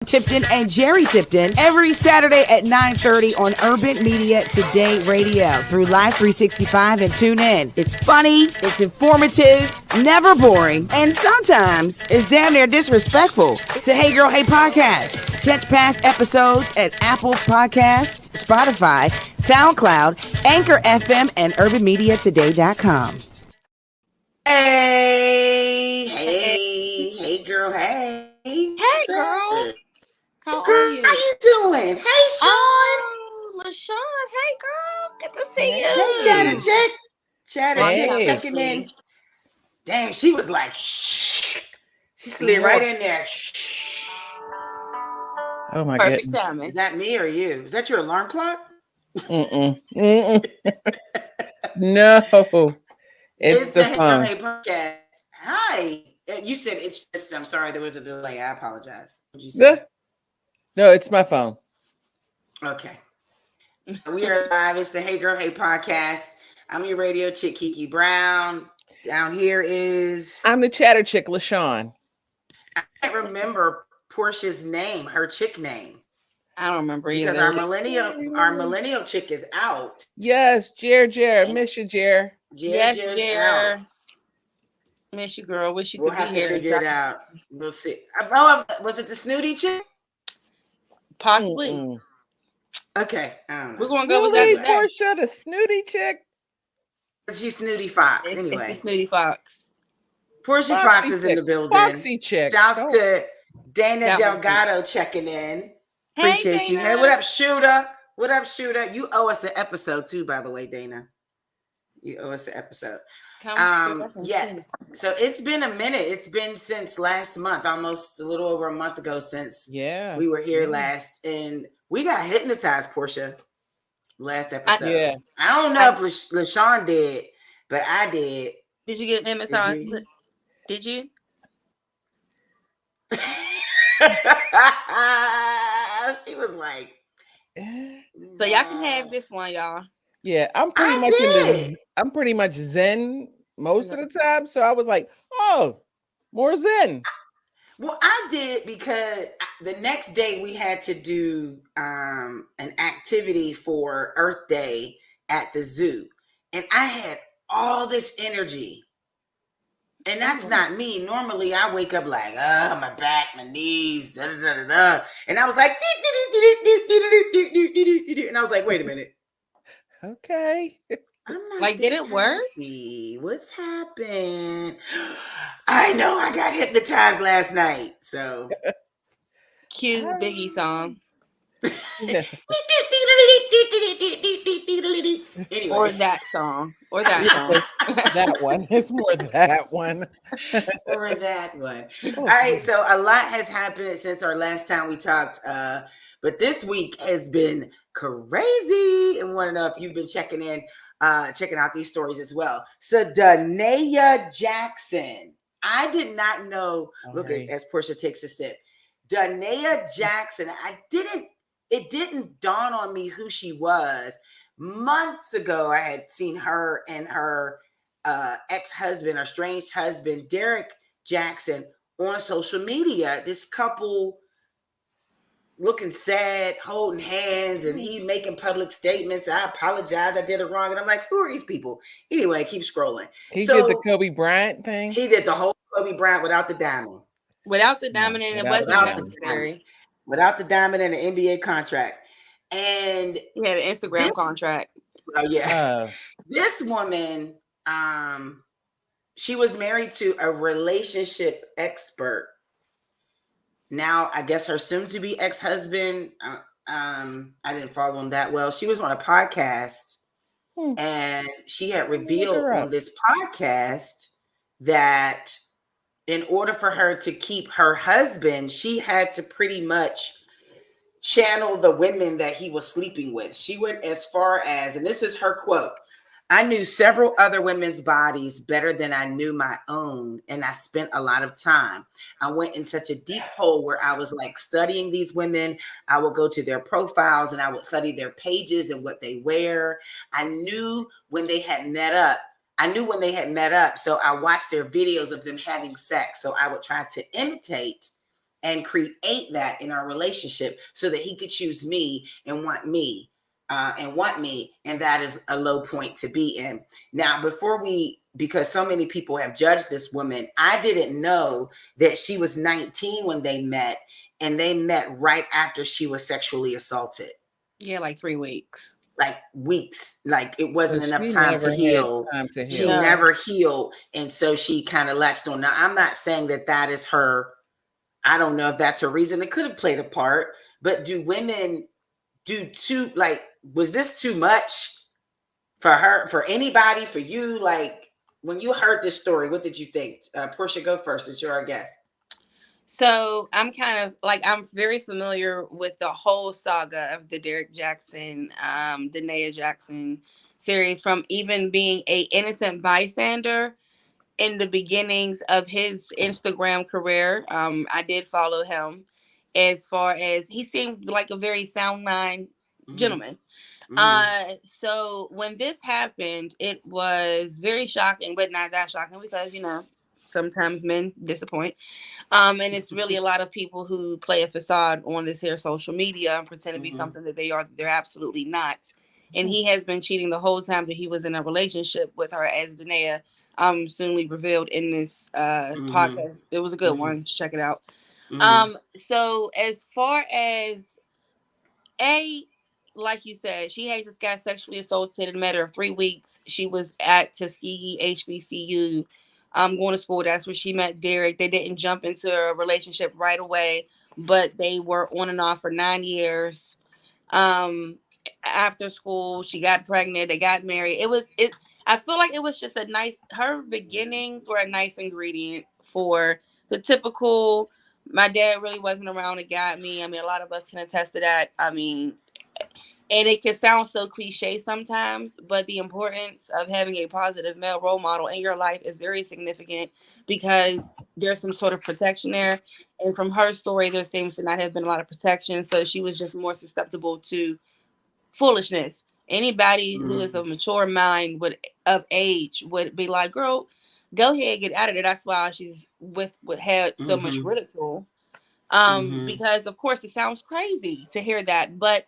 Tipton and Jerry Tipton every Saturday at 9:30 on Urban Media Today Radio through Live 365 and tune in. It's funny, it's informative, never boring, and sometimes it's damn near disrespectful. It's the Hey Girl, Hey podcast. Catch past episodes at Apple Podcasts, Spotify, SoundCloud, Anchor FM, and UrbanMediaToday.com. Hey girl, hey. Hey girl. How Girl, are you? how you doing? Hey, Sean. Oh, LaShawn. Hey, girl. Good to see you. Hey, Chatter Chick. Chatter Chick Hey. checking in. Dang, she was like, shh. She slid right in there. Shh. Oh my Perfect goodness. timing. Is that me or you? Is that your alarm clock? No, it's the Hey Girl, phone. Hey podcast. Hi. You said it's just, I'm sorry, there was a delay. I apologize. What'd you say? No, it's my phone. Okay. We are live. It's the Hey Girl, Hey podcast. I'm your radio chick, Kiki Brown. Down here is... I'm the chatter chick, LaShawn. I can't remember Portia's name, her chick name. I don't remember Because either. our millennial chick is out. Yes, Ger Ger. Miss you, Ger. Yes, Ger's Ger. out. Miss you, girl. Wish you We'll could have be to here. figure it out. We'll see. Oh, was it the snooty chick? Possibly. Mm-mm. Okay. I don't know. We're going to go with Really, that today. Portia, the snooty chick? She's Snooty Fox. It's Anyway, the Snooty Fox. Portia Foxy Foxx is in chick. the building. Foxy Chick. Shouts to Dana That was Delgado checking in. Hey, Appreciate you. Dana. Hey, what up, Shooter? What up, Shooter? You owe us an episode too, by the way, Dana. You owe us an episode. Yeah. So it's been a minute. It's been since last month, almost a little over a month ago since we were here last, and we got hypnotized, Portia. Last episode. I don't know if LaShawn did, but I did. Did you get MSI? Did you? She was like, So y'all can have this one, y'all. Yeah, I'm pretty much zen most of the time. So I was like, oh, more zen. Well, I did because the next day we had to do an activity for Earth Day at the zoo. And I had all this energy. And that's not me. Normally I wake up like, my back, my knees, da da da da da. And I was like, and I was like, wait a minute. Okay. I'm not like, did it work? What's happened? I know I got hypnotized last night. So Cue Biggie song. Anyway. Or that song. Or that song. That one. It's more that one. Or that one. All right. So a lot has happened since our last time we talked. But this week has been crazy. And want to know if you've been checking out these stories as well. So Danae Jackson. I did not know. Look at as Portia takes a sip. Danae Jackson. It didn't dawn on me who she was. Months ago, I had seen her and her ex-husband, or estranged husband, Derek Jackson, on social media. This couple looking sad, holding hands, and he making public statements. I apologize, I did it wrong. And I'm like, who are these people? Anyway, keep scrolling. He did the Kobe Bryant thing? He did the whole Kobe Bryant without the diamond. Without the diamond, and it wasn't necessary. Without the diamond and the NBA contract. And he had an Instagram contract. Oh, yeah. This woman, she was married to a relationship expert. Now, I guess her soon-to-be ex-husband, I didn't follow him that well. She was on a podcast, and she had revealed on this podcast that in order for her to keep her husband, she had to pretty much channel the women that he was sleeping with. She went as far as, and this is her quote, "I knew several other women's bodies better than I knew my own, and I spent a lot of time. I went in such a deep hole where I was like studying these women. I would go to their profiles and I would study their pages and what they wear. I knew when they had met up. So I watched their videos of them having sex. So I would try to imitate and create that in our relationship so that he could choose me and want me. And that is a low point to be in. Now, because so many people have judged this woman, I didn't know that she was 19 when they met, and they met right after she was sexually assaulted. Yeah, like 3 weeks. Like weeks, like it wasn't So enough she time never to heal. had time to She heal. never healed, and so she kind of latched on. Now, I'm not saying that is her. I don't know if that's her reason. It could have played a part, but do women do too? Like, was this too much for her? For anybody? For you? Like, when you heard this story, what did you think? Portia, go first. It's your guest. So I'm kind of like, I'm very familiar with the whole saga of the Derek Jackson, the Nia Jackson series, from even being a innocent bystander in the beginnings of his Instagram career. I did follow him, as far as he seemed like a very sound mind gentleman. So when this happened, it was very shocking, but not that shocking because, sometimes men disappoint. And it's really a lot of people who play a facade on this here social media and pretend to be something that they're absolutely not. And he has been cheating the whole time that he was in a relationship with her, as Danae soonly revealed in this podcast. It was a good one. Check it out. So as far as like you said, she had just got sexually assaulted in a matter of 3 weeks. She was at Tuskegee HBCU, going to school. That's where she met Derek. They didn't jump into a relationship right away, but they were on and off for 9 years. After school, she got pregnant. They got married. I feel like it was just her beginnings were a nice ingredient for the typical, my dad really wasn't around and got me. I mean, a lot of us can attest to that. I mean, and it can sound so cliche sometimes, but the importance of having a positive male role model in your life is very significant because there's some sort of protection there. And from her story, there seems to not have been a lot of protection. So she was just more susceptible to foolishness. Anybody who is of mature mind of age would be like, girl, go ahead, get out of there. That's why she's had so much ridicule. Because of course it sounds crazy to hear that, but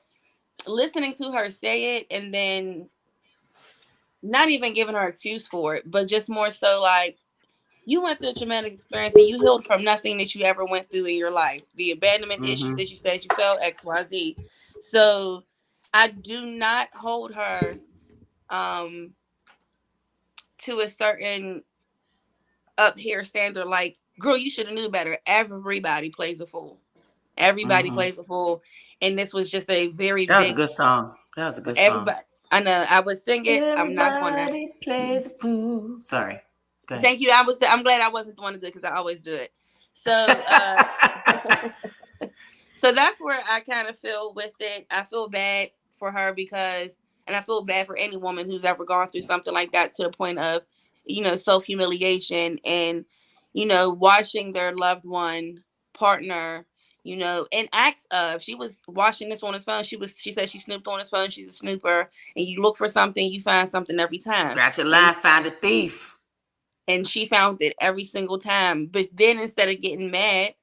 listening to her say it and then not even giving her excuse for it, but just more so like, you went through a traumatic experience and you healed from nothing that you ever went through in your life. The abandonment issues that you said you felt, XYZ. So I do not hold her to a certain up here standard like, girl, you should have knew better. Everybody plays a fool. Everybody plays a fool. And this was just a very That was a good song. Everybody, I know. I would sing it. Everybody I'm not going to. plays a fool. Sorry. Thank you. I'm glad I wasn't the one to do it because I always do it. So, so that's where I kind of feel with it. I feel bad for her and I feel bad for any woman who's ever gone through something like that to the point of, self-humiliation and, watching their loved one partner, in acts of, she was watching this on his phone. She said she snooped on his phone. She's a snooper. And you look for something, you find something every time. Scratch a lie, find a thief. And she found it every single time. But then instead of getting mad,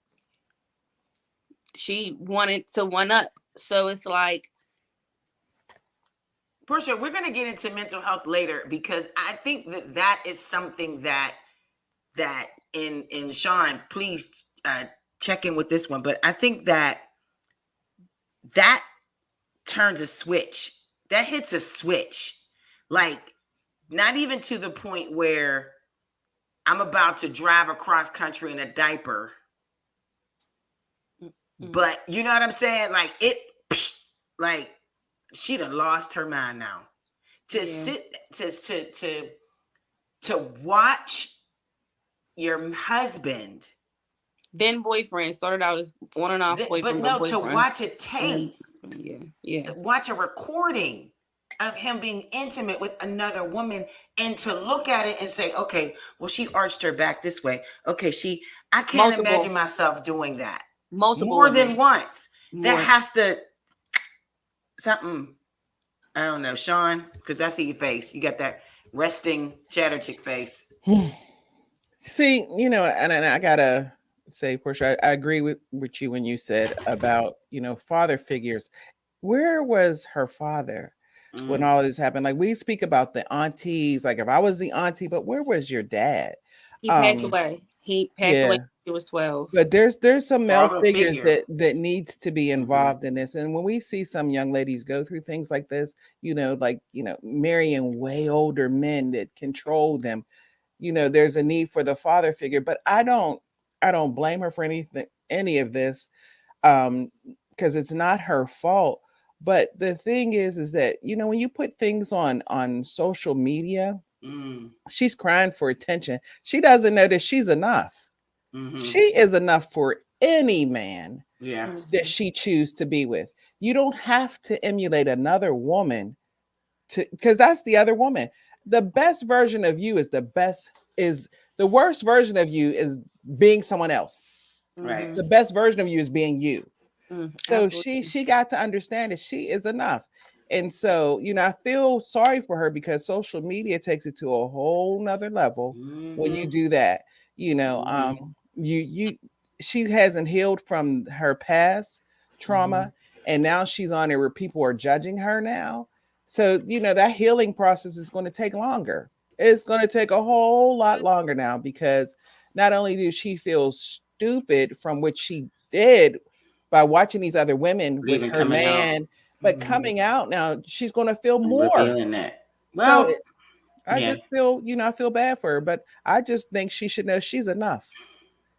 she wanted to one up. So it's like, Portia, we're going to get into mental health later because I think that is something that in Sean, please check in with this one. But I think that turns a switch. That hits a switch. Like, not even to the point where I'm about to drive across country in a diaper. But you know what I'm saying? Like she done lost her mind now. To watch your husband, then boyfriend, started out as on and off boyfriend, but no, boyfriend. to watch a tape, yeah, watch a recording of him being intimate with another woman, and to look at it and say, okay, well, she arched her back this way. Okay, I can't imagine myself doing that. More than once. That has to something. I don't know, Sean, because I see your face. You got that resting chatter chick face. See, and I gotta, say, Portia, I agree with you when you said about, father figures. Where was her father when all this happened? Like, we speak about the aunties, like if I was the auntie, but where was your dad? He passed away. He passed away Yeah. when he was 12. But there's some male Father figures figure. that needs to be involved in this. And when we see some young ladies go through things like this, marrying way older men that control them, there's a need for the father figure. But I don't blame her for any of this, because it's not her fault. But the thing is that, when you put things on social media, she's crying for attention. She doesn't know that she's enough. She is enough for any man that she chooses to be with. You don't have to emulate another woman because that's the other woman. The best version of you is the worst version of you is being someone else. Right. The best version of you is being you. So Absolutely. she got to understand that she is enough. And so, I feel sorry for her because social media takes it to a whole nother level when you do that. She hasn't healed from her past trauma, and now she's on it where people are judging her now. So, that healing process is going to take longer. It's going to take a whole lot longer now because not only does she feel stupid from what she did by watching these other women with her man, but coming out now, she's going to feel more. Revealing that. Well, so I just feel, I feel bad for her, but I just think she should know she's enough.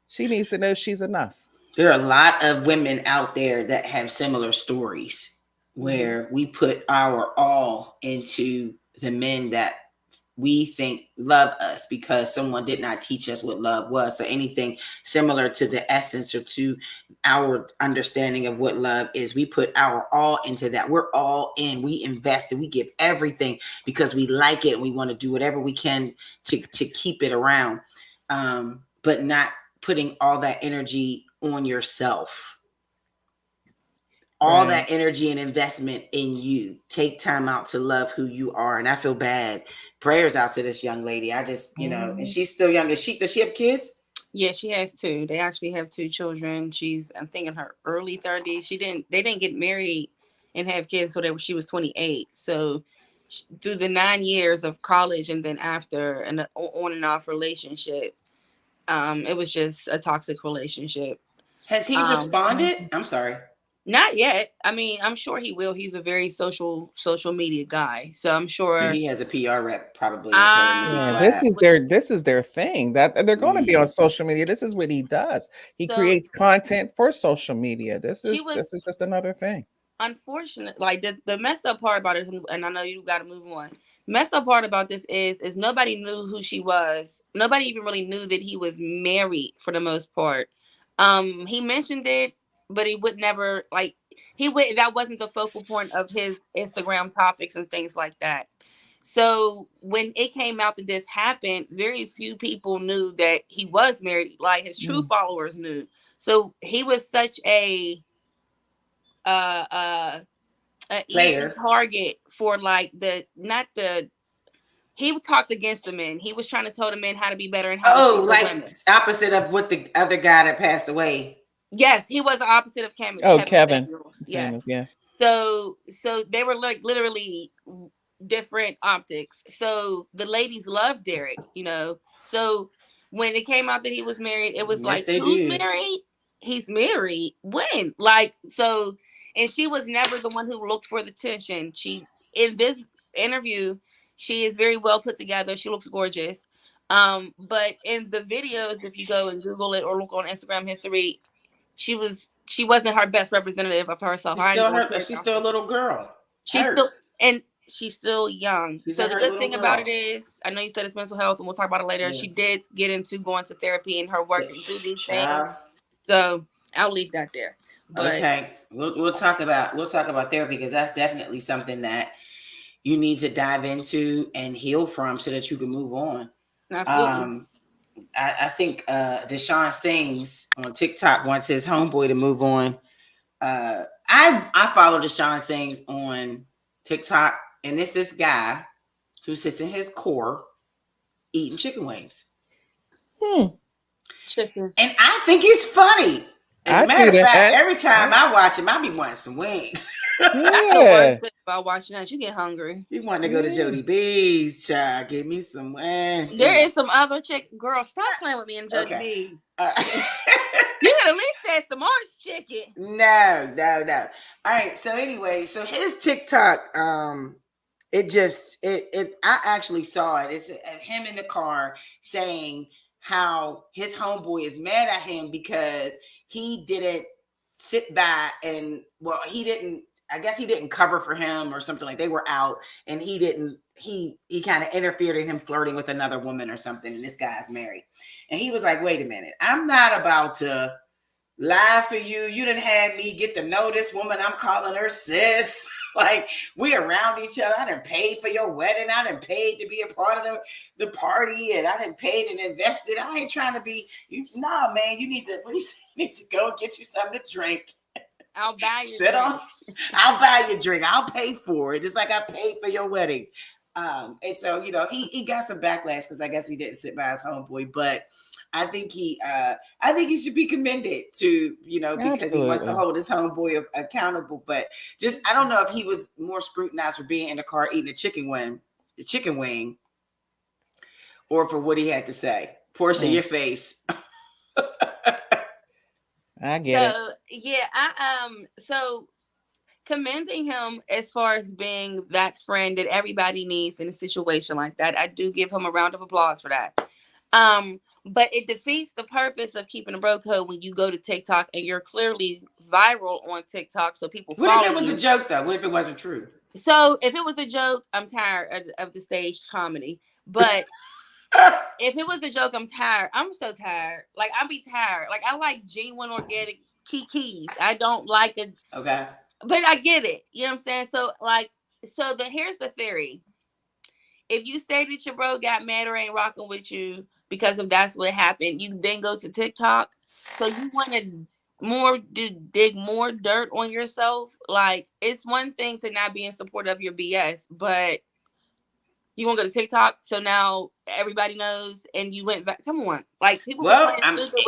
She needs to know she's enough. There are a lot of women out there that have similar stories where we put our all into the men that we think love us because someone did not teach us what love was. So anything similar to the essence or to our understanding of what love is, we put our all into that. We're all in. We invest and we give everything because we like it and we want to do whatever we can to keep it around, but not putting all that energy on yourself. All that energy and investment in you. Take time out to love who you are. And I feel bad. Prayers out to this young lady. I just, and she's still young. Does she have kids? Yeah, she has 2. They actually have 2 children. She's, I'm thinking, her early 30s. They didn't get married and have kids until she was 28. So through the 9 years of college and then after an on and off relationship, it was just a toxic relationship. Has he responded? I'm sorry. Not yet. I mean, I'm sure he will. He's a very social media guy, so I'm sure he has a PR rep probably. This is their thing that they're going to be on social media. This is what he does. He creates content for social media. This is just another thing. Unfortunate, like the messed up part about it, and I know you got to move on. Messed up part about this is nobody knew who she was. Nobody even really knew that he was married for the most part. He mentioned it, but he would never that wasn't the focal point of his Instagram topics and things like that. So when it came out that this happened, very few people knew that he was married. Like his true followers knew. So he was such a easy target for he talked against the men. He was trying to tell the men how to be better and how to treat the women. Opposite of what the other guy that passed away. Yes, he was the opposite of Kevin. Yes. Yeah. So they were like literally different optics. So the ladies loved Derek, So when it came out that he was married, it was who's married? He's married. When? And she was never the one who looked for the attention. In this interview, she is very well put together. She looks gorgeous. But in the videos, if you go and Google it or look on Instagram history, she wasn't her best representative of herself. She's still a little girl. She's still young. So the good thing about it is, I know you said it's mental health, and we'll talk about it later. Yeah. She did get into going to therapy and her work and do these things. So I'll leave that there. But okay, we'll talk about therapy because that's definitely something that you need to dive into and heal from so that you can move on. Absolutely. I think Deshaun Sings on TikTok wants his homeboy to move on. I follow Deshaun Sings on TikTok, and it's this guy who sits in his core eating chicken wings. chicken. And I think he's funny. As a matter of fact, every time I watch him, I be wanting some wings. That's the worst thing about watching that. You get hungry. You want to go to Jody B's, child. Give me some wings. There is some other chick. Girl, stop playing with me in Jody B's. You could at least say some orange chicken. No. All right. So anyway, so his TikTok, I actually saw it. It's him in the car saying how his homeboy is mad at him because he didn't sit by and I guess he didn't cover for him or something, like they were out and he kind of interfered in him flirting with another woman or something. And this guy's married. And he was like, wait a minute, I'm not about to lie for you. You didn't have me get to know this woman. I'm calling her sis. Like, we around each other. I done paid for your wedding. I done paid to be a part of the party, and I done paid and invested. I ain't trying to be you. Nah, man, you need to go and get you something to drink. I'll buy you. I'll buy you a drink. I'll pay for it, just like I paid for your wedding. And so, he got some backlash because I guess he didn't sit by his homeboy, but I think he should be commended to, because he wants to hold his homeboy accountable. But just, I don't know if he was more scrutinized for being in the car eating a chicken wing, or for what he had to say. Portia, your face. I get it. Yeah, so commending him as far as being that friend that everybody needs in a situation like that. I do give him a round of applause for that. But it defeats the purpose of keeping a bro code when you go to TikTok and you're clearly viral on TikTok, so people follow you. What if it was a joke, though? What if it wasn't true? So if it was a joke, I'm tired of the staged comedy. But if it was a joke, I'm tired. I'm so tired. Like, I'll be tired. Like, I like genuine organic kikis. I don't like it. Okay. But I get it. You know what I'm saying? So, here's the theory. If you say that your bro got mad or ain't rocking with you because of that's what happened, you then go to TikTok. So you want to dig more dirt on yourself. Like, it's one thing to not be in support of your BS, but you want to go to TikTok, so now everybody knows, and you went back. Come on, like people. Well,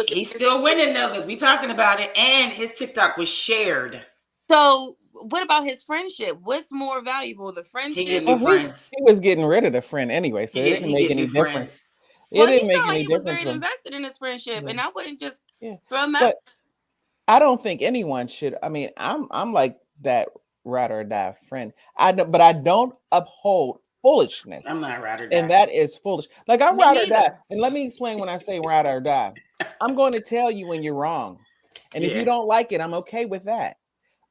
he's still winning though, because we talking about it, and his TikTok was shared. So, what about his friendship? What's more valuable, the friendship? He was getting rid of the friend anyway, so it didn't make any difference. Well, he felt like he was very invested in his friendship, and I wouldn't just throw him out. But I don't think anyone should. I mean, I'm like that ride or die friend. But I don't uphold foolishness. I'm not ride or die. And that is foolish. Like, I'm ride or die. And let me explain when I say ride or die. I'm going to tell you when you're wrong. And if you don't like it, I'm okay with that.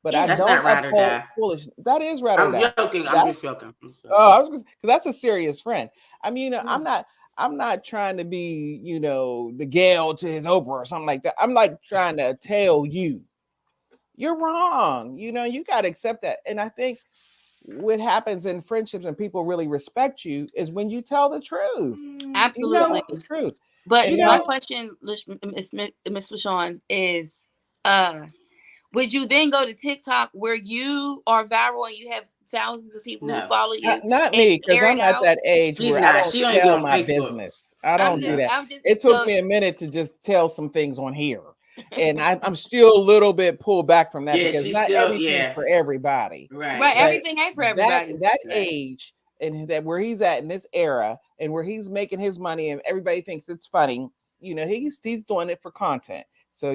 But I don't uphold foolishness. That is ride or die. I'm just joking. Oh, because that's a serious friend. I mean, I'm not trying to be, the Gail to his Oprah or something like that. I'm like trying to tell you, you're wrong. You got to accept that. And I think what happens in friendships and people really respect you is when you tell the truth. Absolutely. The truth. But my question, Miss LaShawn, is would you then go to TikTok where you are viral and you have thousands of people who follow you? Not me, because I'm at that age where I don't tell my business. I don't do that. It took me a minute to just tell some things on here. And I'm still a little bit pulled back from that because not everything's for everybody. Right. Everything ain't for everybody. That age and that where he's at in this era and where he's making his money and everybody thinks it's funny, he's doing it for content. So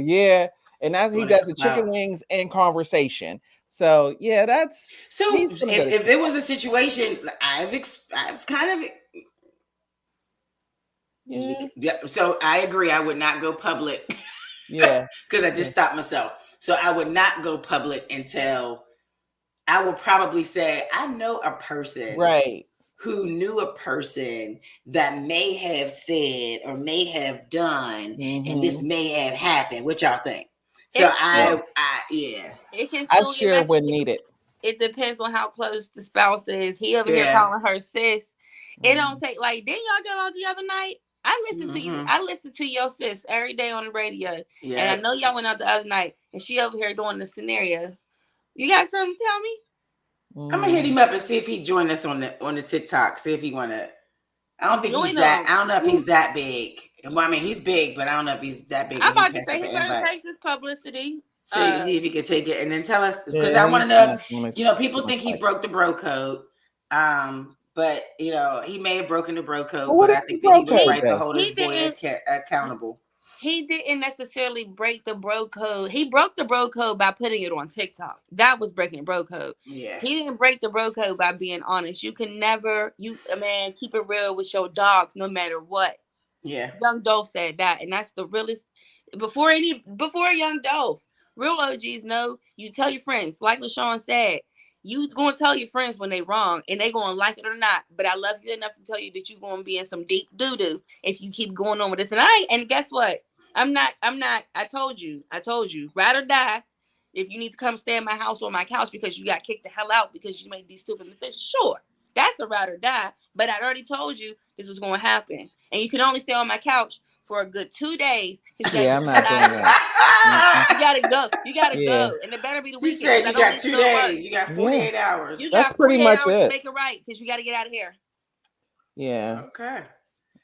and now he does the chicken wings and conversation. So that's if it was a situation, I've kind of So I agree. I would not go public. Because I just stopped myself. So I would not go public until I will probably say I know a person who knew a person that may have said or may have done, and this may have happened. What y'all think? So I sure wouldn't need it. It depends on how close the spouse is. He over here calling her sis. It don't take didn't y'all go out the other night? I listen to you. I listen to your sis every day on the radio. Yeah. And I know y'all went out the other night and she over here doing the scenario. You got something to tell me? I'm gonna hit him up and see if he joined us on the TikTok. See if he wanna. I don't think he's that. I don't know if he's that big. Well, I mean, he's big, but I don't know if he's that big. I'm When about to passed say up he an better invite. take this publicity. See if he can take it, and then tell us, because Yeah, I want to know he's if, not gonna you know, people make think he like- broke the bro code. But you know, he may have broken the bro code, Well, what but I is the think that bro he was code right to then? hold He his boy didn't- accountable. He didn't necessarily break the bro code. He broke the bro code by putting it on TikTok. That was breaking the bro code. Yeah. He didn't break the bro code by being honest. You can never, man, keep it real with your dogs no matter what. Yeah. Young Dolph said that, and that's the realest. Before Young Dolph, real OGs know you tell your friends. Like LaShawn said, you gonna tell your friends when they wrong, and they gonna like it or not. But I love you enough to tell you that you gonna be in some deep doo doo if you keep going on with this. And guess what? I'm not. I told you. Ride or die. If you need to come stay in my house or my couch because you got kicked the hell out because you made these stupid mistakes, sure, that's a ride or die. But I already told you this was going to happen, and you can only stay on my couch for a good 2 days. Yeah, I'm not doing that. You gotta go. You gotta go, and it better be the She weekend. said you got 2 days. You got 48 hours. You That's got pretty 48 much hours it. to make it right because you got to get out of here. Yeah. Okay.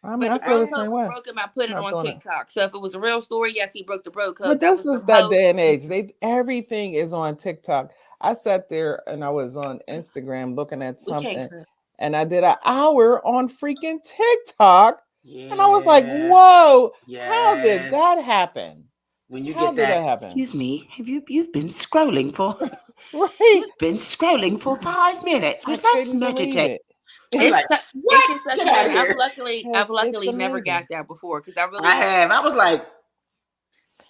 I mean, But I feel the the bro same code way. was broken by putting it Not on doing it. TikTok. So if it was a real story, yes, he broke the bro code. But this was is that supposed- day and age. Everything is on TikTok. I sat there and I was on Instagram looking at something, and I did an hour on freaking TikTok, and I was like, "Whoa, how did that happen?" When you How get did that, happen? excuse me, you've been scrolling for Right? you've been scrolling for 5 minutes. I Let's couldn't believe meditate. it. I'm like, what? It's such Get a out of thing. here. I've Yes, luckily it's never amazing. got that before because I really I have. I was like,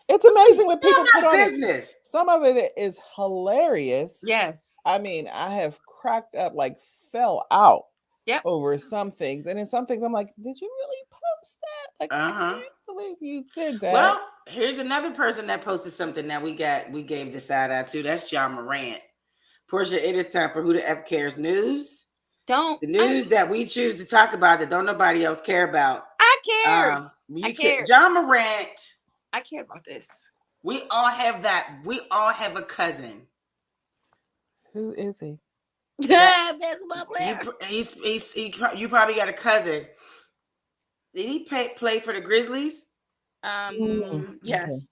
It's amazing what people not put on it. business. Some of it is hilarious. Yes. I mean, I have cracked up, like fell out Yep. over some things. And in some things, I'm like, did you really post that? Like, I can't believe you did that. Well, here's another person that posted something that we gave the side eye to. That's Ja Morant. Portia, it is time for Who the F Cares news. The news that we choose to talk about that don't nobody else care about. I care. I care. Ja Morant. I care about this. We all have that. We all have a cousin. Who is he? That's my player. You probably got a cousin. Did he play for the Grizzlies? Yes.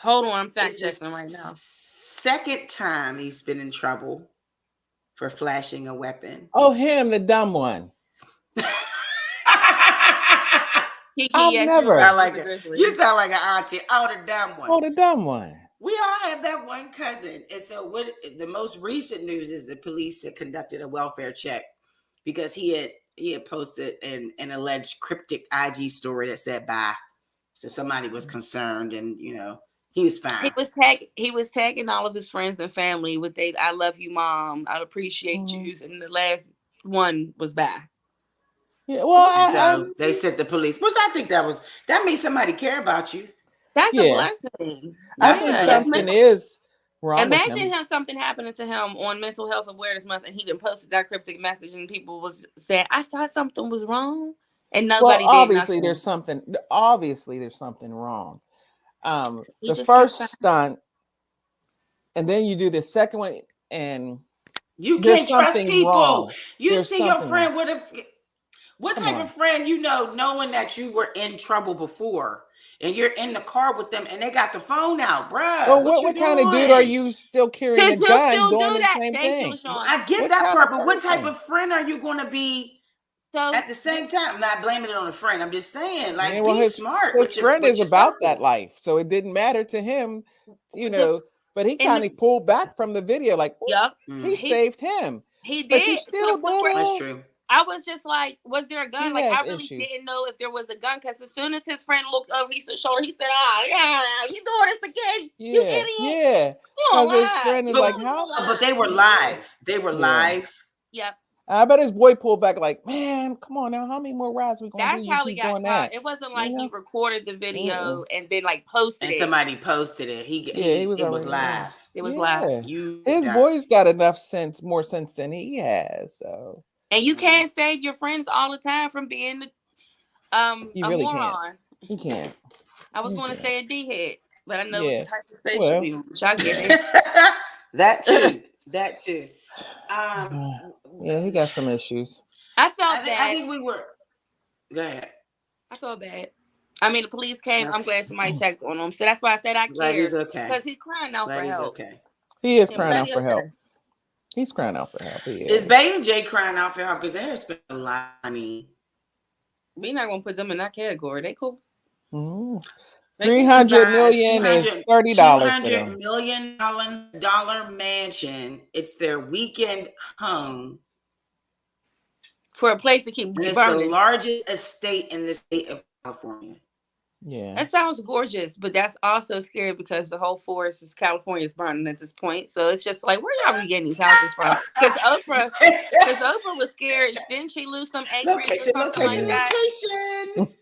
Hold on, I'm fact It's checking right now. Second time he's been in trouble for flashing a weapon. Oh, him, the dumb one. I've never. You sound like an auntie. Oh, the dumb one. Oh, the dumb one. We all have that one cousin. And so what the most recent news is the police had conducted a welfare check because he had posted an alleged cryptic IG story that said bye. So somebody was concerned, and he was fine. He was tagging all of his friends and family with I love you, mom. I appreciate you. And the last one was bye. Yeah, well, so they sent the police. But I think that means somebody care about you. That's a blessing. I think something is wrong. Imagine something happening to him on Mental Health Awareness Month, and he done posted that cryptic message, and people was saying, "I thought something was wrong," and nobody did obviously nothing. there's something wrong. The first stunt, and then you do the second one, and you can't trust people. Wrong. You see your friend what type of friend knowing that you were in trouble before, and you're in the car with them, and they got the phone out, bruh. Well, what kind of dude are you still carrying a gun doing the same thing? I get that part, but what type of friend are you going to be? So at the same time, I'm not blaming it on a friend. I'm just saying, be smart. His friend is about that life, so it didn't matter to him, But he kind of pulled back from the video, like, he saved him. He did. But you still did it. That's true. I was just like, was there a gun? I really didn't know if there was a gun, because as soon as his friend looked over his shoulder, he said, you doing this again? You idiot. Yeah. Because his friend is like, how? But they were live. Live. Yep. I bet his boy pulled back like, man, come on now. How many more rides we gonna do? That's how he got caught. It wasn't like he recorded the video and then posted it. And somebody posted it. It was live. It was live. His boy's got enough sense, more sense than he has. So. And you can't save your friends all the time from being a moron. He can't. I was going to say a D-head, but I know what type of station we which I get it. That too. Yeah, he got some issues. I think we were. Go ahead. I feel bad. I mean, the police came. Okay. I'm glad somebody checked on him. So that's why I said I Glad care. he's okay. Because he's crying out Glad for he's help. okay. He is Yeah, crying glad out he for help. okay. He's crying out for help. He Is is. Bay and Jay crying out for help because they have spent a lot of money? We're not gonna put them in that category. They cool. Mm. They cool. 300 million is $30 to $200 them. million mansion. It's their weekend home. For a place to keep And it's burning. the largest estate in the state of California. Yeah. That sounds gorgeous, but that's also scary because the whole forest is California's burning at this point. So it's just like, where y'all be getting these houses from? Because Oprah was scared. Didn't she lose some acreage or something like that?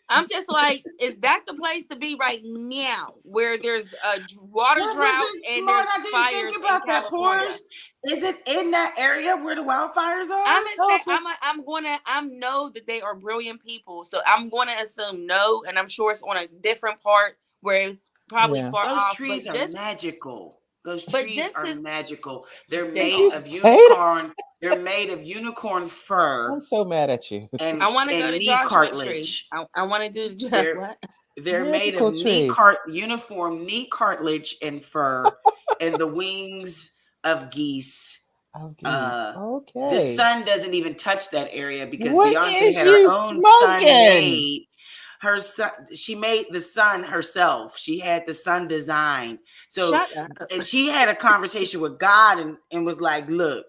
I'm just like, is that the place to be right now, where there's a water drought and there's fires in California? Is it in that area where the wildfires are? I know that they are brilliant people, so I'm gonna assume no, and I'm sure it's on a different part where it's probably far off. Those trees are magical. Those trees are magical. They're Did made you of say unicorn. They're made of unicorn fur. I'm so mad at you. And I want to go to knee Joshua cartilage. Tree. I want to do the what? They're made of uniform knee cartilage and fur, and the wings of geese. Okay. The sun doesn't even touch that area because What Beyonce is had her you own smoking? sun made. Her son, she made the sun herself. She had the sun designed. So and she had a conversation with God and was like, look,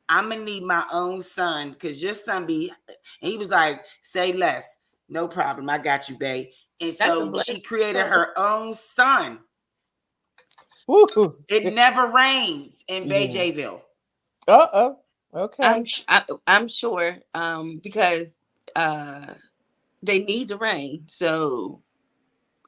I'm gonna need my own sun because your son be, and he was like, say less, no problem, I got you, babe. And so she created her own sun. Woo. It never rains in Bay Jayville. Okay. I'm sure because they need the rain, so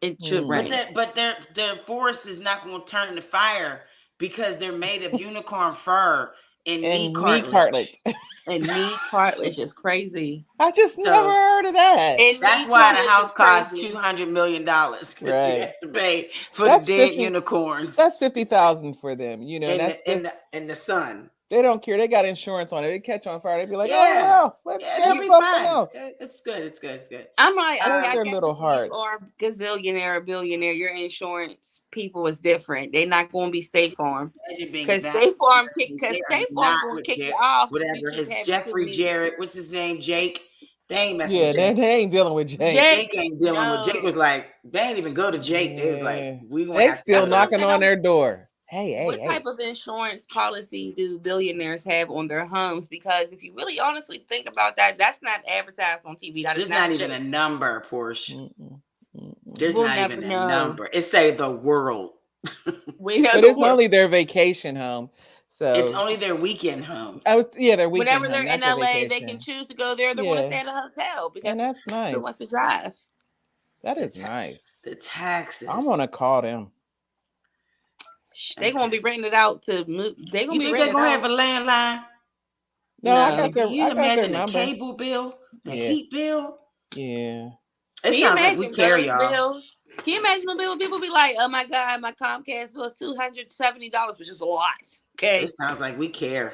it should rain. But their forest is not going to turn into fire because they're made of unicorn fur and knee cartilage. And knee cartilage is crazy. I just never heard of that. That's why the house costs $200 million. Right. You have to pay for the dead unicorns. That's $50,000 for them. You know, in the sun. They don't care. They got insurance on it. They catch on fire. They'd be like, oh well, let's get something else. It's good. It's good. It's good. I'm like, I their guess little hearts. You are gazillionaire or billionaire. Your insurance people is different. They're not going to be State Farm because State Farm will kick you off. Whatever his Jeffrey Jarrett, what's his name, Jake. They ain't messing with Jake. They ain't dealing with Jake. Jake ain't dealing with Jake. Was like, they ain't even go to Jake. They was like, Jake's still knocking on their door. What type of insurance policy do billionaires have on their homes? Because if you really honestly think about that, that's not advertised on TV. There's not even a number, Portia. There's not even a number. It say the world. We know, but it's only their vacation home. So it's only their weekend home. Their weekend. Whenever they're home, in LA, they can choose to go there. They want to stay in a hotel because that's nice. Who wants to drive? That is nice. The taxes. I'm gonna call them. They're gonna be renting it out to move. They're gonna they're gonna have a landline? No, I got their. Can you imagine the number. Cable bill, the heat bill? Yeah. It sounds like we care, y'all. Bills? Can you imagine the bill? People be like, "Oh my God, my Comcast bill is $270, which is a lot." Okay. It sounds like we care.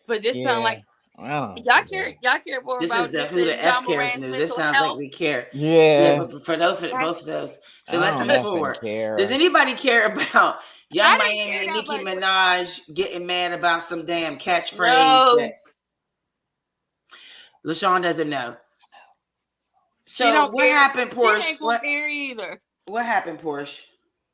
But this sounds like y'all care more this about is who the Ja F cares news. This sounds like we care. Yeah. But for both of those. So let's move forward. Care. Does anybody care about Young Miami and Nicki Minaj getting mad about some damn catchphrase that LaShawn doesn't know? So what happened, Porsche? She ain't gonna care either. What happened, Porsche?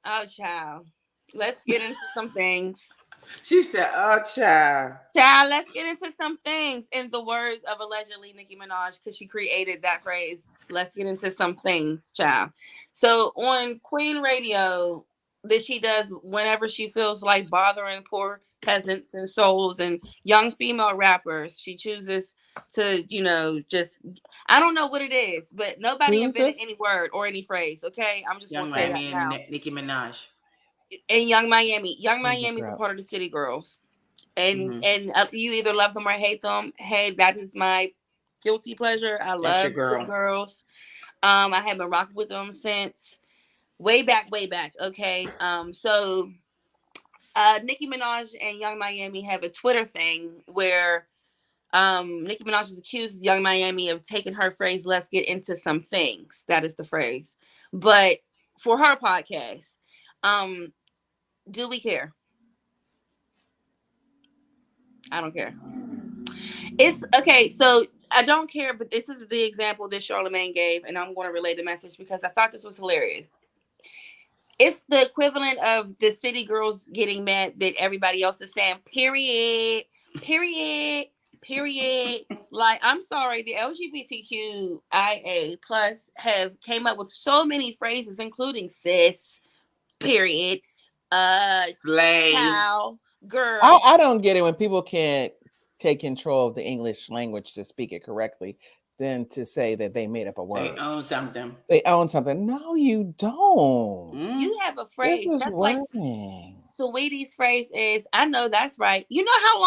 Oh, child. Let's get into some things. She said, "Oh, child." Child, let's get into some things. In the words of allegedly Nicki Minaj, because she created that phrase. Let's get into some things, child. So on Queen Radio, that she does whenever she feels like bothering poor peasants and souls and young female rappers, she chooses to, just, I don't know what it is, but nobody invented any word or any phrase. Okay, I'm just gonna say that now. Nicki Minaj. And Young Miami is a part of the City Girls, and you either love them or hate them. Hey, that is my guilty pleasure. I love girls. I have been rocking with them since way back. Okay, so Nicki Minaj and Young Miami have a Twitter thing where Nicki Minaj is accused Young Miami of taking her phrase, let's get into some things. That is the phrase. But for her podcast, do we care? I don't care. It's okay. So I don't care, but this is the example that Charlamagne gave, and I'm going to relay the message because I thought this was hilarious. It's the equivalent of the city girls getting mad that everybody else is saying, period, period, period. Like, I'm sorry, the LGBTQIA plus have came up with so many phrases, including cis, period, slave, cow, girl. I don't get it when people can't take control of the English language to speak it correctly than to say that they made up a word. They own something. They own something. No, you don't. You have a phrase. This is That's working. like Sweetie's phrase is, I know that's right. You know how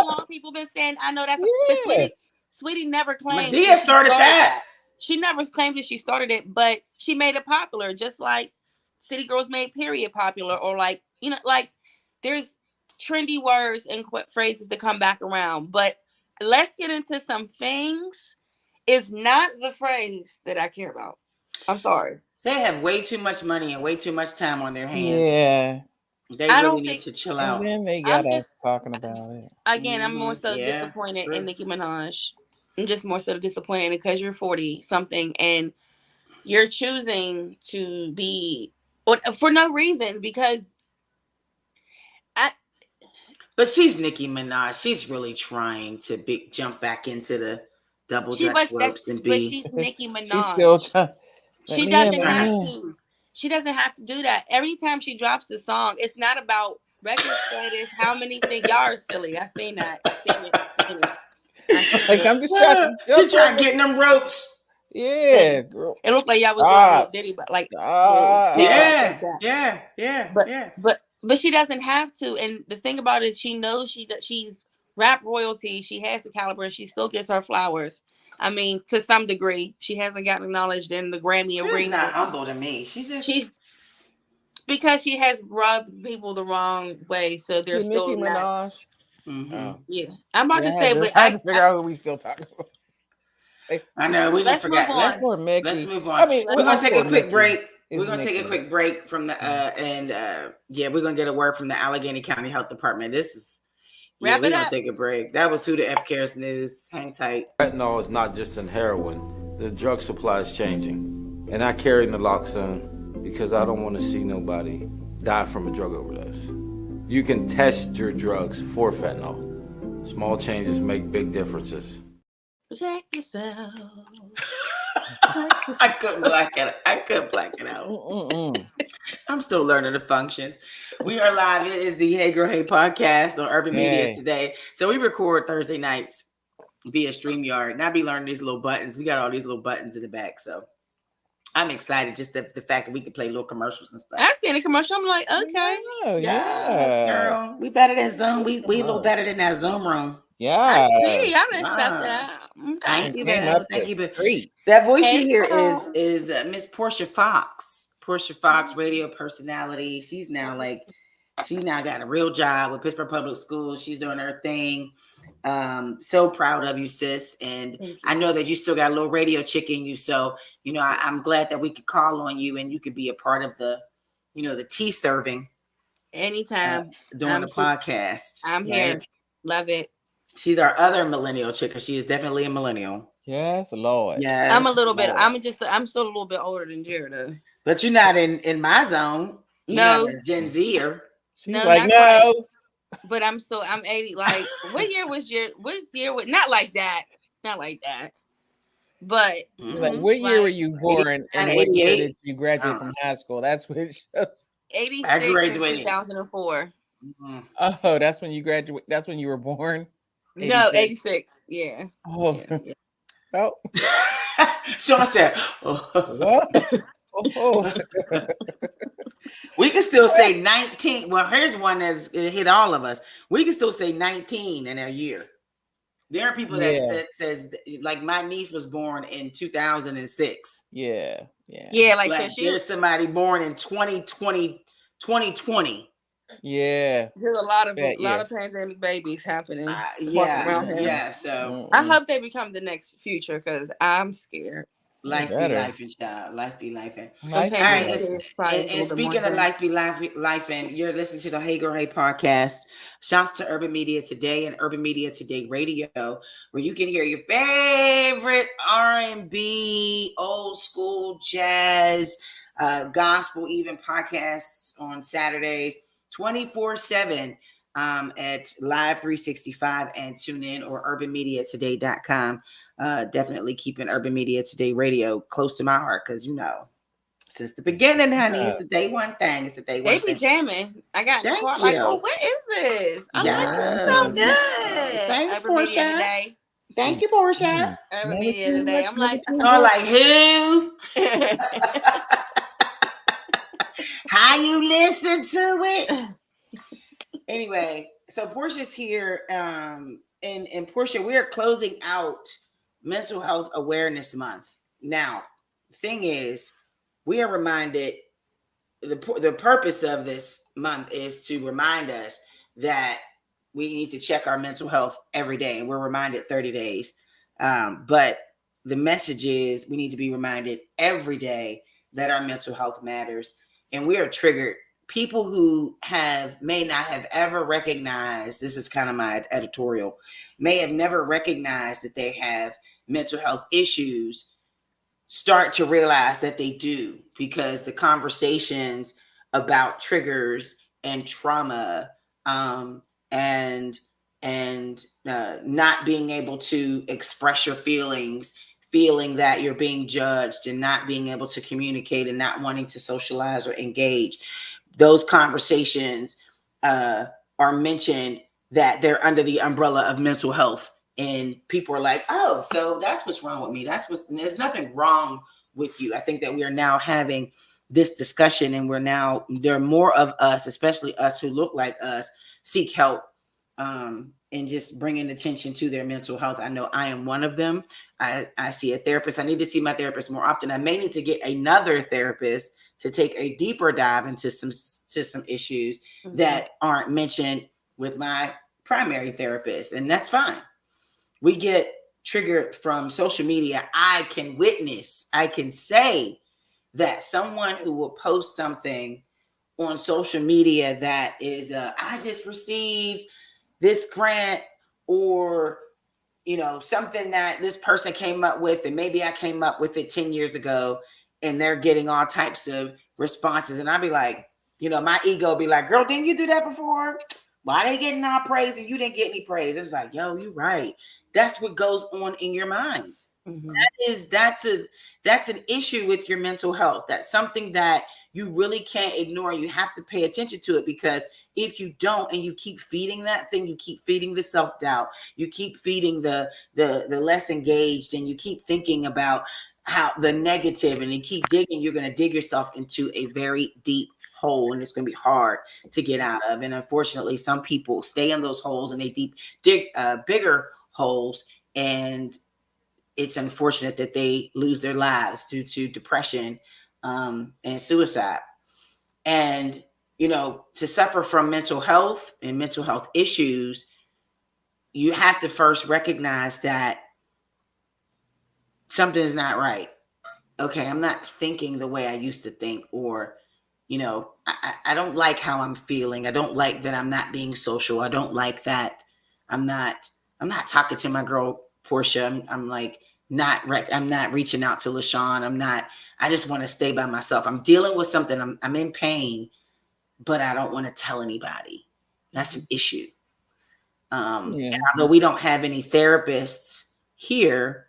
long people been saying, I know that's right. Sweetie never claimed Madea started that. She never claimed that she started it, but she made it popular, just like City Girls made period popular, or like, like there's trendy words and phrases that come back around. But let's get into some things is not the phrase that I care about. I'm sorry. They have way too much money and way too much time on their hands. Yeah. They really need to chill out. And then they got us talking about it. Again, I'm more so disappointed in Nicki Minaj. I'm just more so disappointed because you're 40 something and you're choosing to be for no reason because but she's Nicki Minaj. She's really trying to jump back into the double dutch ropes and be. But she's Nicki Minaj. She's still trying. She doesn't have to. She doesn't have to do that. Every time she drops the song, it's not about record status. How many think y'all are silly? I seen that. I seen it. Like I'm just trying. She's trying to get them ropes. Yeah, girl. It looked like y'all was doing Diddy, but like, yeah. But she doesn't have to. And the thing about it is, she knows she's rap royalty. She has the caliber, and she still gets her flowers. I mean, to some degree, she hasn't gotten acknowledged in the Grammy arena. She's not humble to me. She's because she has rubbed people the wrong way, so they're still Nicki Minaj. Mm-hmm. Yeah, I'm about to say, but I figure out who we still talking about. I know we didn't forget. Let's move on. I mean, we're gonna take a quick break. We're gonna take a quick break from the we're gonna get a word from the Allegheny County Health Department. This is we're gonna take a break. That was Who the F Cares News. Hang tight. Fentanyl is not just in heroin. The drug supply is changing, and I carry naloxone because I don't want to see nobody die from a drug overdose. You can test your drugs for fentanyl. Small changes make big differences. Protect yourself. I couldn't black it out. I'm still learning the functions. We are live. It is the Hey Girl Hey podcast on Urban Media today. So we record Thursday nights via StreamYard. And I be learning these little buttons. We got all these little buttons in the back. So I'm excited just the fact that we can play little commercials and stuff. I seen a commercial. I'm like, okay. Girl. We better than Zoom. We a little better than that Zoom room. Yeah, I see. Y'all done stuff that out. Thank you, man. Thank you. That voice you hear is Miss Portia Foxx. Portia Foxx, radio personality. She now got a real job with Pittsburgh Public Schools. She's doing her thing. So proud of you, sis. And I know that you still got a little radio chick in you. So, I'm glad that we could call on you and you could be a part of the, the tea serving. Anytime. During the podcast. I'm here. Love it. She's our other millennial chick because she is definitely a millennial. Yes, Lord. Yes, I'm a little bit. I'm still a little bit older than Ger, though. But you're not in my zone. You're not a Gen Zer. She's like, no. Quite. But I'm 80. Like, what year was your? What year? Not like that. Not like that. But like, what year were you born? And what year did you graduate from high school? That's what it shows. 86 I graduated 2004. Mm-hmm. Oh, that's when you graduated. That's when you were born. 86. No, 86. Yeah. Oh. Yeah. Oh. Sean said, what? Oh. We can still say 19. Well, here's one that's hit all of us. We can still say 19 in a year. There are people that says, like, my niece was born in 2006. Yeah. Like there's somebody born in 2020. Yeah. There's a lot of Yeah. pandemic babies happening. Yeah. Him. Yeah. So I hope they become the next future because I'm scared. Life be life and child. Life be life and. All right. And speaking of life be life and, you're listening to the Hey Girl Hey podcast. Shouts to Urban Media Today and Urban Media Today Radio, where you can hear your favorite R&B, old school jazz, gospel, even podcasts on Saturdays, 24/7 at Live 365 and tune in or urbanmediatoday.com. Definitely keeping Urban Media Today Radio close to my heart because, since the beginning, honey, it's the day one thing. It's the day one thing. They be jamming. I got in the car like, oh, what is this? I'm like, this is so good. Thanks, Urban Portia. Media Today. Thank you, Portia. Urban Media Today. I'm like, who? How you listen to it? Anyway, so Portia's here. And Portia, we are closing out Mental Health Awareness Month. Now, the thing is, we are reminded, the purpose of this month is to remind us that we need to check our mental health every day. And we're reminded 30 days. But the message is we need to be reminded every day that our mental health matters. And we are triggered. People who may not have ever recognized, this is kind of my editorial, may have never recognized that they have mental health issues, start to realize that they do, because the conversations about triggers and trauma and not being able to express your feelings, feeling that you're being judged and not being able to communicate and not wanting to socialize or engage. Those conversations are mentioned that they're under the umbrella of mental health. And people are like, oh, so that's what's wrong with me. There's nothing wrong with you. I think that we are now having this discussion, and there are more of us, especially us who look like us, seek help and just bringing attention to their mental health. I know I am one of them. I see a therapist. I need to see my therapist more often. I may need to get another therapist to take a deeper dive into some issues that aren't mentioned with my primary therapist. And that's fine. We get triggered from social media. I can say that someone who will post something on social media that is, I just received this grant, or, something that this person came up with, and maybe I came up with it 10 years ago, and they're getting all types of responses. And I'd be like, my ego be like, girl, didn't you do that before? Why they getting all praise and you didn't get any praise? It's like, yo, you're right. That's what goes on in your mind. That's an issue with your mental health. That's something that you really can't ignore. You have to pay attention to it, because if you don't, and you keep feeding that thing, you keep feeding the self-doubt, you keep feeding the less engaged, and you keep thinking about how the negative, and you keep digging, you're going to dig yourself into a very deep hole, and it's going to be hard to get out of. And unfortunately, some people stay in those holes, and they dig bigger holes, and it's unfortunate that they lose their lives due to depression and suicide. And to suffer from mental health and mental health issues, you have to first recognize that something is not right. Okay, I'm not thinking the way I used to think, or I don't like how I'm feeling. I don't like that I'm not being social. I don't like that I'm not talking to my girl Portia. I'm like I'm not reaching out to LaShawn. I just want to stay by myself. I'm dealing with something. I'm in pain, but I don't want to tell anybody. That's an issue. And although we don't have any therapists here,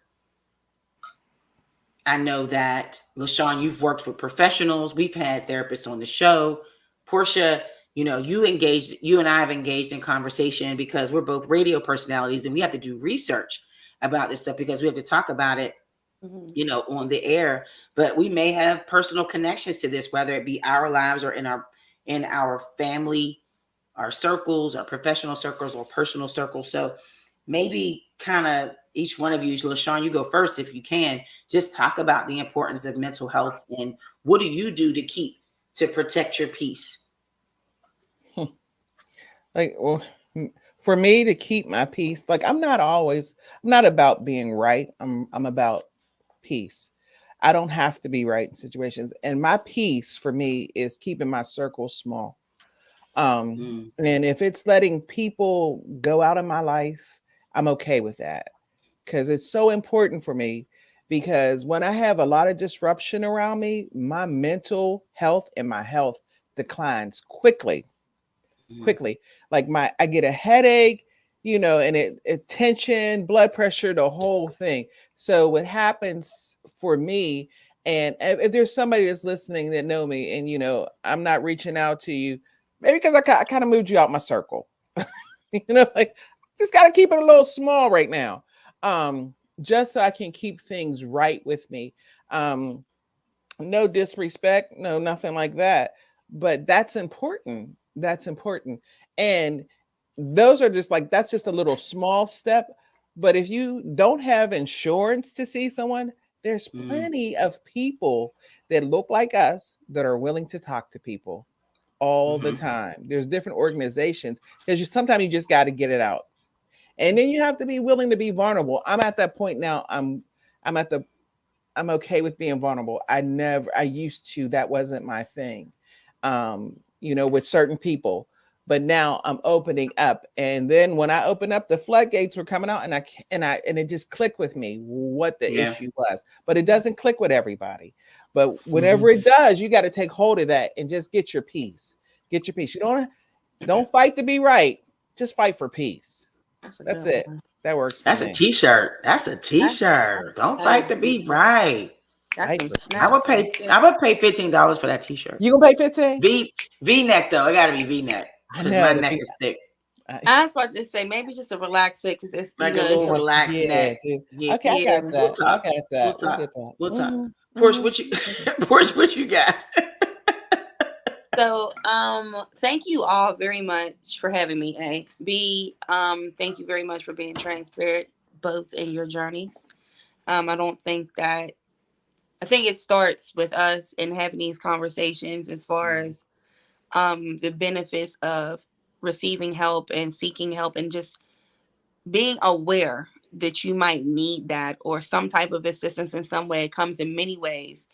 I know that, LaShawn, you've worked with professionals. We've had therapists on the show. Portia, you and I have engaged in conversation because we're both radio personalities, and we have to do research about this stuff because we have to talk about it, on the air. But we may have personal connections to this, whether it be our lives or in our family, our circles, our professional circles, or personal circles. So maybe kind of each one of you, LaShawn, you go first if you can. Just talk about the importance of mental health, and what do you do to protect your peace? Like, well, for me to keep my peace, like I'm not about being right. I'm about peace. I don't have to be right in situations. And my peace for me is keeping my circle small. And if it's letting people go out of my life, I'm okay with that because it's so important for me. Because when I have a lot of disruption around me, my mental health and my health declines quickly. Like I get a headache, and it tension, blood pressure, the whole thing. So what happens for me, and if there's somebody that's listening that know me, and I'm not reaching out to you, maybe because I kind of moved you out my circle, like just got to keep it a little small right now, just so I can keep things right with me. No disrespect, no nothing like that, but that's important. And those are just like, that's just a little small step. But if you don't have insurance to see someone, there's plenty of people that look like us that are willing to talk to people all the time. There's different organizations. Sometimes you just got to get it out, and then you have to be willing to be vulnerable. I'm at that point now. I'm okay with being vulnerable. I used to, that wasn't my thing, with certain people, but now I'm opening up. And then when I open up, the floodgates were coming out, and it just clicked with me what the issue was, but it doesn't click with everybody. But whenever it does, you got to take hold of that and just get your peace. You don't fight to be right. Just fight for peace. That's it. That works. That's a t-shirt. Don't fight to be right. I would pay $15 for that t-shirt. You gonna pay 15? V-neck though. It gotta be V-neck because my neck is thick. I was about to say maybe just a relaxed fit because it's like a little relaxed neck. Yeah. Okay, I got that. We'll talk. Portia, what you got? So, thank you all very much for having me. A. B. Thank you very much for being transparent, both in your journeys. I think it starts with us in having these conversations as far as the benefits of receiving help and seeking help and just being aware that you might need that or some type of assistance in some way. It comes in many ways.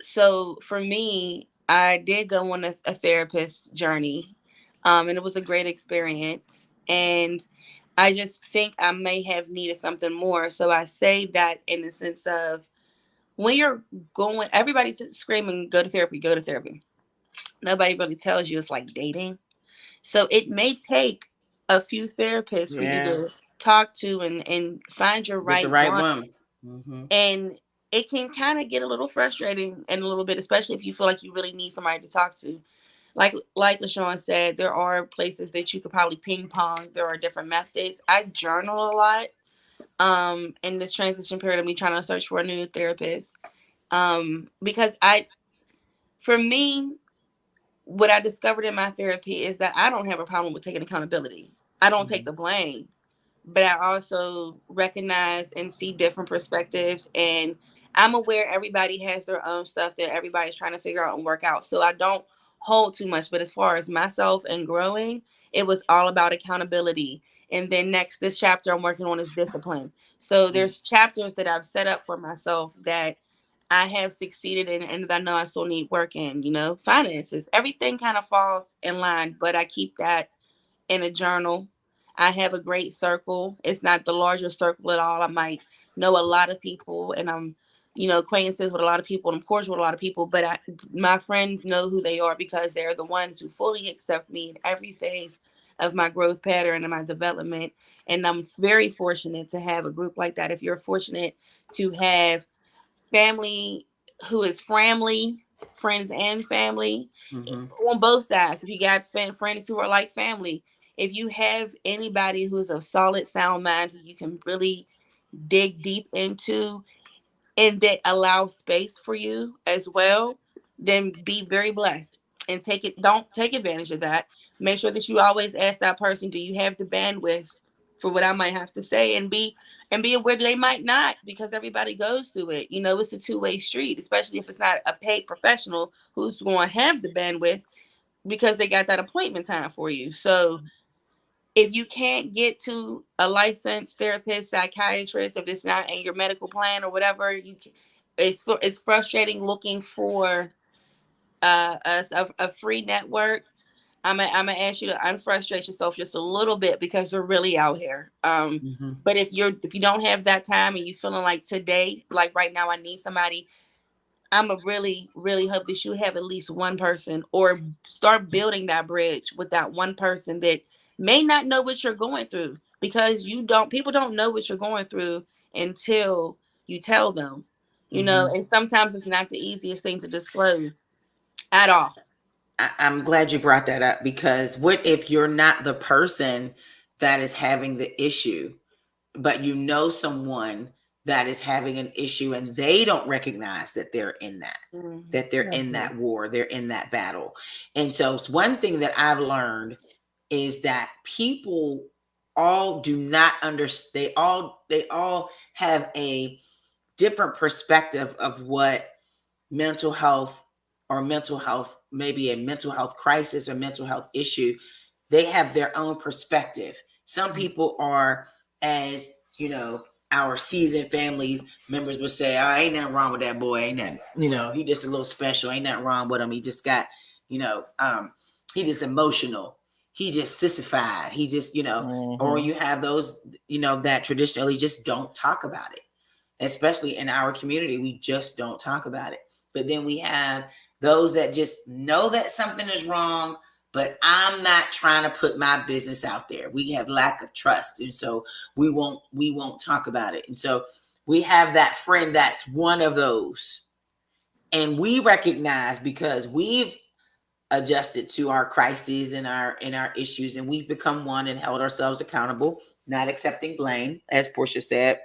So for me, I did go on a therapist journey, and it was a great experience. And I just think I may have needed something more. So I say that in the sense of when you're going, everybody's screaming, go to therapy. Nobody really tells you it's like dating. So it may take a few therapists for you to talk to and find your right one. And it can kind of get a little frustrating and a little bit, especially if you feel like you really need somebody to talk to. Like LaShawn said, there are places that you could probably ping pong. There are different methods. I journal a lot in this transition period of me trying to search for a new therapist. Because for me, what I discovered in my therapy is that I don't have a problem with taking accountability. I don't take the blame, but I also recognize and see different perspectives. And I'm aware everybody has their own stuff that everybody's trying to figure out and work out. So I don't hold too much. But as far as myself and growing, it was all about accountability. And then next, this chapter I'm working on is discipline. So there's chapters that I've set up for myself that I have succeeded in and I know I still need work in, finances. Everything kind of falls in line, but I keep that in a journal. I have a great circle. It's not the largest circle at all. I might know a lot of people and I'm, acquaintances with a lot of people and Portia with a lot of people, but my friends know who they are because they're the ones who fully accept me in every phase of my growth pattern and my development. And I'm very fortunate to have a group like that. If you're fortunate to have family who is friends and family on both sides. If you got friends who are like family, if you have anybody who's of solid, sound mind, who you can really dig deep into and that allows space for you as well, then be very blessed and don't take advantage of that. Make sure that you always ask that person, do you have the bandwidth for what I might have to say, and be aware that they might not, because everybody goes through it. It's a two-way street, especially if it's not a paid professional who's going to have the bandwidth. because they got that appointment time for you. So if you can't get to a licensed therapist, psychiatrist, if it's not in your medical plan or whatever, it's frustrating looking for a free network. I'm gonna ask you to unfrustrate yourself just a little bit because you're really out here. But if you don't have that time and you feeling like today, like right now, I need somebody, I'm a really, really hope that you have at least one person, or start building that bridge with that one person that may not know what you're going through, because people don't know what you're going through until you tell them, and sometimes it's not the easiest thing to disclose at all. I'm glad you brought that up, because what if you're not the person that is having the issue, but you know someone that is having an issue and they don't recognize that they're in that they're in that war, they're in that battle. And so it's one thing that I've learned is that people all do not understand. They all have a different perspective of what mental health, or mental health, maybe a mental health crisis or mental health issue. They have their own perspective. Some people are, as our seasoned family members would say, oh, ain't nothing wrong with that boy. Ain't nothing, he just a little special. Ain't nothing wrong with him. He just got, he just emotional. He just sissified. He just, or you have those, that traditionally just don't talk about it. Especially in our community, we just don't talk about it. But then we have those that just know that something is wrong, but I'm not trying to put my business out there. We have lack of trust. And so we won't talk about it. And so we have that friend that's one of those. And we recognize, because we've adjusted to our crises and our issues, and we've become one and held ourselves accountable, not accepting blame, as Portia said.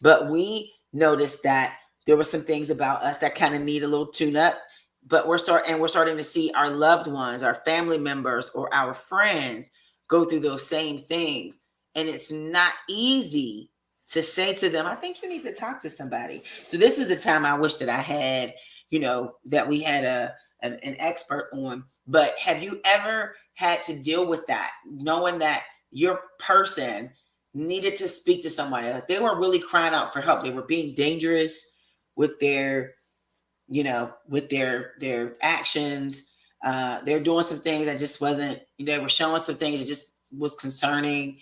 But we noticed that there were some things about us that kind of need a little tune up. But we're starting to see our loved ones, our family members, or our friends go through those same things. And it's not easy to say to them, I think you need to talk to somebody. So this is the time I wish that I had, that we had an expert on. But have you ever had to deal with that, knowing that your person needed to speak to somebody? Like, they were really crying out for help. They were being dangerous with their actions. They're doing some things that just wasn't, they were showing some things that just was concerning.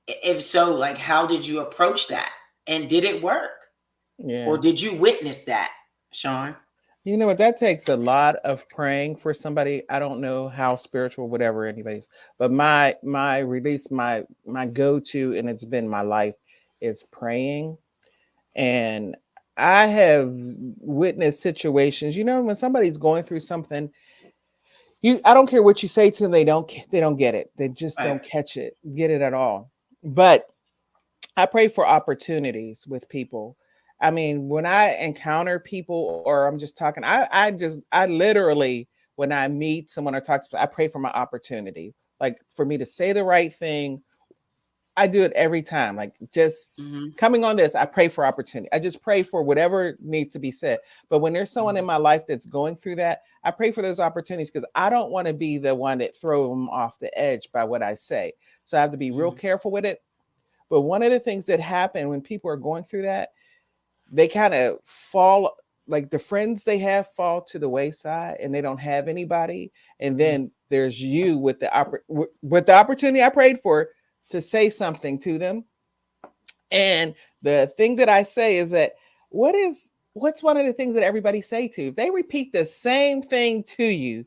If so, like, how did you approach that? And did it work? Yeah. Or did you witness that, Sean? You know what? That takes a lot of praying for somebody. I don't know how spiritual, whatever, anyways. But my release, my go-to, and it's been my life, is praying. And I have witnessed situations, when somebody's going through something, I don't care what you say to them, they don't get it. They just don't get it at all. But I pray for opportunities with people. I mean, when I encounter people, or I'm just talking, I literally, when I meet someone or talk to, I pray for my opportunity, like for me to say the right thing. I do it every time. Like, just coming on this, I pray for opportunity. I just pray for whatever needs to be said. But when there's someone in my life that's going through that, I pray for those opportunities, because I don't want to be the one that throw them off the edge by what I say. So I have to be real careful with it. But one of the things that happen when people are going through that, they kind of fall, like the friends they have fall to the wayside, and they don't have anybody. And then there's you with the opportunity I prayed for to say something to them. And the thing that I say is that what's one of the things that everybody say to you? If they repeat the same thing to you,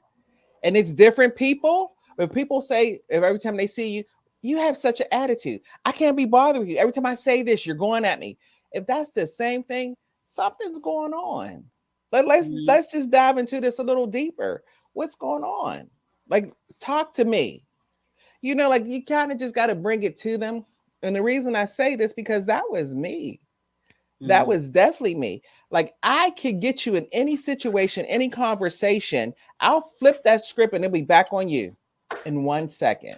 and it's different people, if people say, if every time they see you, you have such an attitude, I can't be bothered with you. Every time I say this, you're going at me. If that's the same thing, something's going on. Let's just dive into this a little deeper. What's going on? Like, talk to me. Like, you kind of just got to bring it to them. And the reason I say this, because that was me. That was definitely me. Like, I could get you in any situation, any conversation. I'll flip that script and it'll be back on you in 1 second.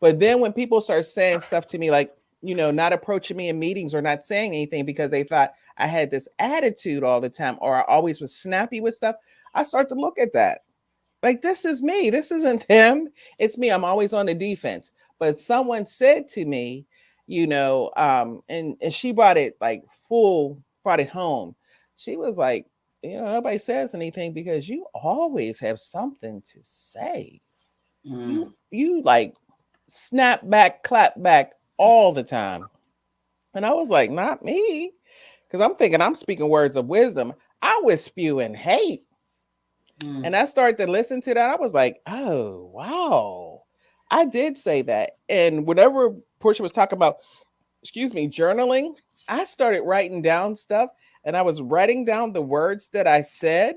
But then when people start saying stuff to me, like, not approaching me in meetings or not saying anything because they thought I had this attitude all the time, or I always was snappy with stuff, I start to look at that. Like, this is me. This isn't him. It's me. I'm always on the defense. But someone said to me, and she brought it brought it home. She was like, nobody says anything because you always have something to say. You like snap back, clap back all the time. And I was like, not me. Because I'm thinking I'm speaking words of wisdom. I was spewing hate. And I started to listen to that. I was like, oh, wow. I did say that. And whenever Portia was talking about, journaling, I started writing down stuff. And I was writing down the words that I said.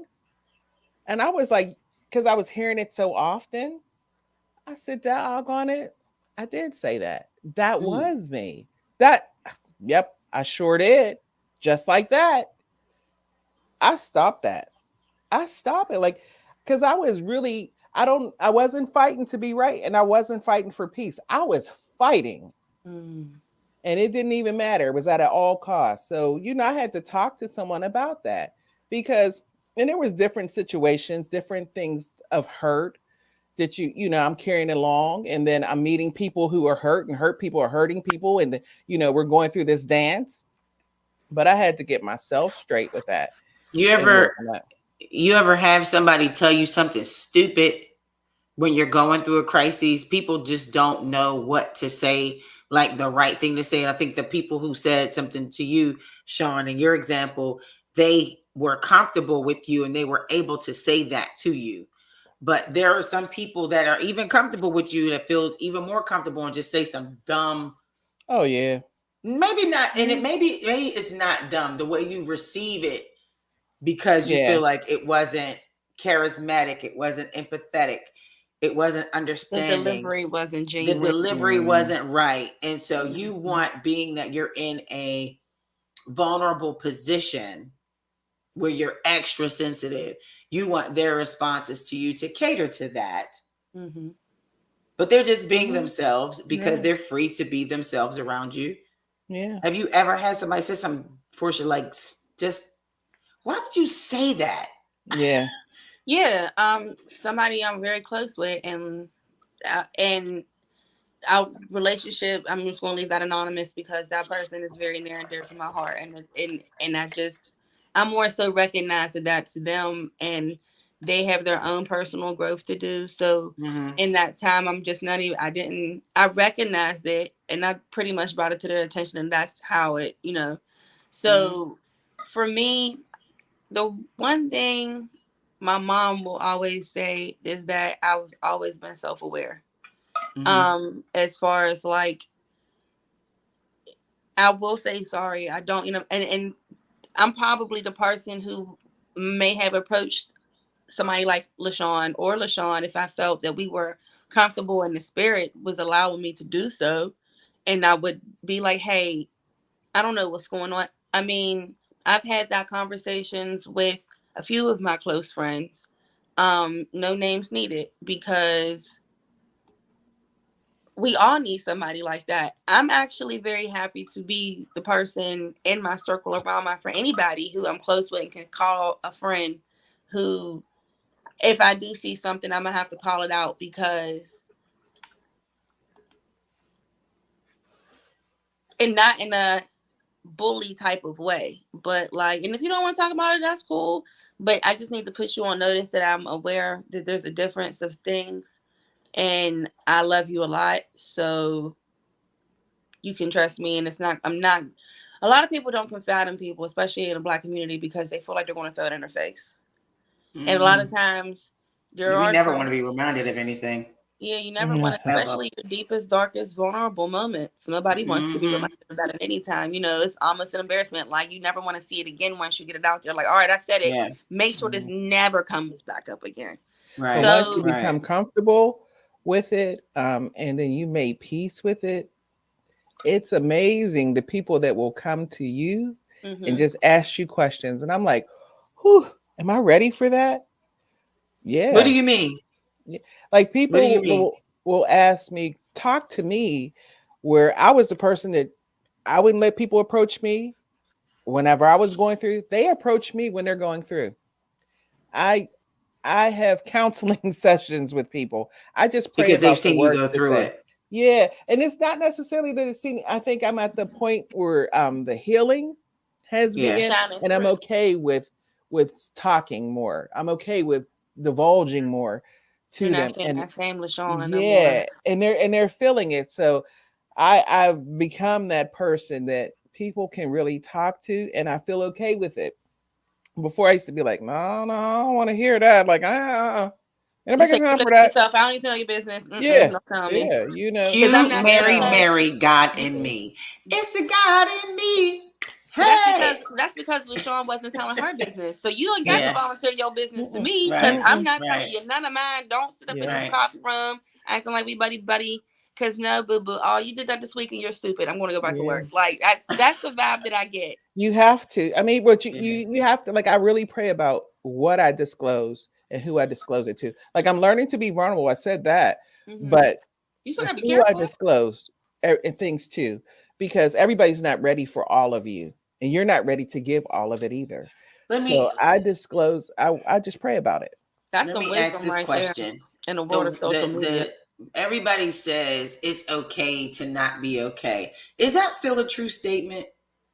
And I was like, because I was hearing it so often, I said, doggone it. I did say that. That was me. Yep, I sure did. Just like that. I stopped that. I stopped it. Like, because I was really, I wasn't fighting to be right. And I wasn't fighting for peace. I was fighting. And it didn't even matter. It was at all costs. So, I had to talk to someone about that because, and there was different situations, different things of hurt that I'm carrying along. And then I'm meeting people who are hurt, and hurt people are hurting people. And, we're going through this dance. But I had to get myself straight with that. You ever have somebody tell you something stupid when you're going through a crisis? People just don't know what to say, like the right thing to say. And I think the people who said something to you, Sean, in your example, they were comfortable with you and they were able to say that to you. But there are some people that are even comfortable with you that feels even more comfortable and just say some dumb. Oh, yeah. Maybe not. And it maybe it's not dumb the way you receive it because you feel like it wasn't charismatic. It wasn't empathetic. It wasn't understanding. The delivery wasn't genuine. The delivery wasn't right. And so you want, being that you're in a vulnerable position where you're extra sensitive, you want their responses to you to cater to that. But they're just being themselves because they're free to be themselves around you. Yeah. Have you ever had somebody say something, Portia, like, just, why would you say that? Yeah. Yeah. Somebody I'm very close with, and our relationship, I'm just going to leave that anonymous because that person is very near and dear to my heart. And I more so recognize that that's them and they have their own personal growth to do. So in that time, I'm just not even, I recognized it and I pretty much brought it to their attention, and that's how it, So for me, the one thing my mom will always say is that I've always been self-aware. As far as like, I will say sorry. I don't, and I'm probably the person who may have approached somebody like LaShawn if I felt that we were comfortable and the spirit was allowing me to do so. And I would be like, hey, I don't know what's going on. I mean, I've had that conversations with a few of my close friends. No names needed, because we all need somebody like that. I'm actually very happy to be the person in my circle around my friend, anybody who I'm close with and can call a friend who, if I do see something, I'm gonna have to call it out, because, and not in a bully type of way, but like, and if you don't want to talk about it, that's cool. But I just need to put you on notice that I'm aware that there's a difference of things, and I love you a lot, so you can trust me. And I'm not. A lot of people don't confide in people, especially in the Black community, because they feel like they're going to throw it in their face. And a lot of times, you never want to be reminded of anything. Yeah, you never want to, especially your deepest, darkest, vulnerable moments. Nobody wants to be reminded of that at any time. It's almost an embarrassment. Like, you never want to see it again once you get it out there. Like, all right, I said it. Yeah. Make sure this never comes back up again. Right. So once you become comfortable with it, and then you made peace with it, it's amazing the people that will come to you and just ask you questions. And I'm like, whew, am I ready for that? Yeah. What do you mean? Like, people will ask me, talk to me, where I was the person that I wouldn't let people approach me whenever I was going through. They approach me when they're going through. I I have counseling sessions with people. I just pray Because they've about the seen you words go to through say. it. Yeah, and it's not necessarily that it's seen. I think I'm at the point where the healing has Yeah. begun, Shining and I'm through. okay with talking more. I'm okay with divulging more You're to not them, saying and that same LaShawn no more. yeah, and they're feeling it. So I've become that person that people can really talk to, and I feel okay with it. Before I used to be like, no, I don't want to hear that. Like, You anybody say got time keep it for to that? yourself. I don't need to know your business. Yeah, No, tell me. yeah, you know. Because I'm Cute, not Mary, because Mary, God Yeah. in me. It's the God in me. But Hey. that's because LaShawn wasn't telling her business. So you don't got to Yeah. volunteer your business to Mm-mm, me because Right. I'm mm-mm. not telling Right. you none of mine. Don't sit up in Yeah. this Right. coffee room acting like we buddy. Because no, boo boo. Oh, you did that this week and you're stupid. I'm going to go back to Yeah. work. Like that's the vibe that I get. You have to. I mean, what Yeah. you have to, like, I really pray about what I disclose and who I disclose it to. Like, I'm learning to be vulnerable. I said that, Mm-hmm. but You still got to be who I careful. disclose and things to, because everybody's not ready for all of you, and you're not ready to give all of it either. Let So me I disclose. I just pray about it. That's let some me ask wisdom this right there question. in the world of social media. Everybody says it's okay to not be okay. Is that still a true statement?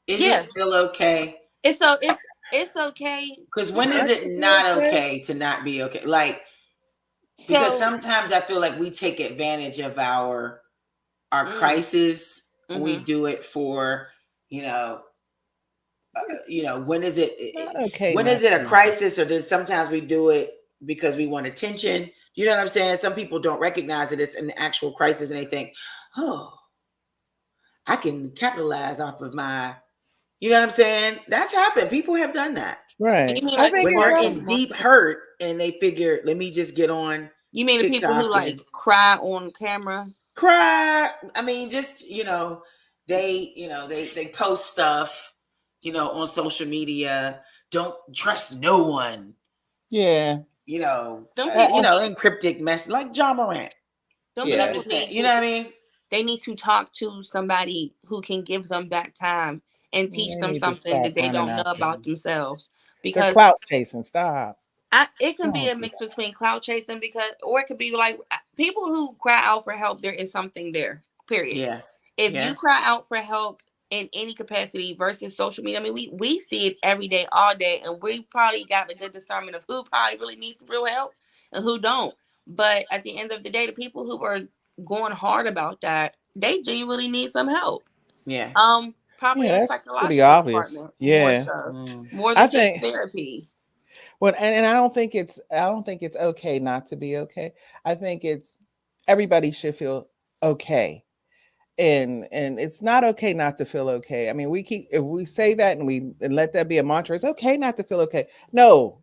Is it Yes. still okay? It's okay. Because when is That it could be not okay. okay to not be okay? Like, because So sometimes I feel like we take advantage of our crisis. We mhm. do it for, when is it? Not okay. When Not is it a to. crisis, or then sometimes we do it because we want attention? You know what I'm saying? Some people don't recognize that it's an actual crisis, and they think, "Oh, I can capitalize off of my." You know what I'm saying? That's happened. People have done that Right. You mean I like the think when it's they're smart up. in deep hurt and they figure, "Let me just get on You mean the people who TikTok like and cry on camera? cry." I mean, just they post stuff, on social media. Don't trust no one. Yeah. Them people In cryptic message like Ja Morant. them Yeah. I'm people just saying, need you know what I to mean? they need to talk to somebody who can give them that time and teach They them need to something stop that they running don't know after about them. themselves. They're Because clout chasing. Stop. it can be Don't a do mix between clout chasing or it could be like people who cry out for help. There is something there. Period. Yeah. If Yeah. you cry out for help in any capacity versus social media, I mean, we see it every day, all day, and we probably got a good discernment of who probably really needs some real help and who don't. But at the end of the day, the people who are going hard about that, they genuinely need some help. Yeah. Probably Yeah, in that's pretty psychological obvious. department more Yeah. so, Mm. more I than just think therapy. well, and I don't think it's okay not to be okay. I think it's everybody should feel okay. And it's not okay not to feel okay. I mean, if we say that and let that be a mantra, it's okay not to feel okay. No,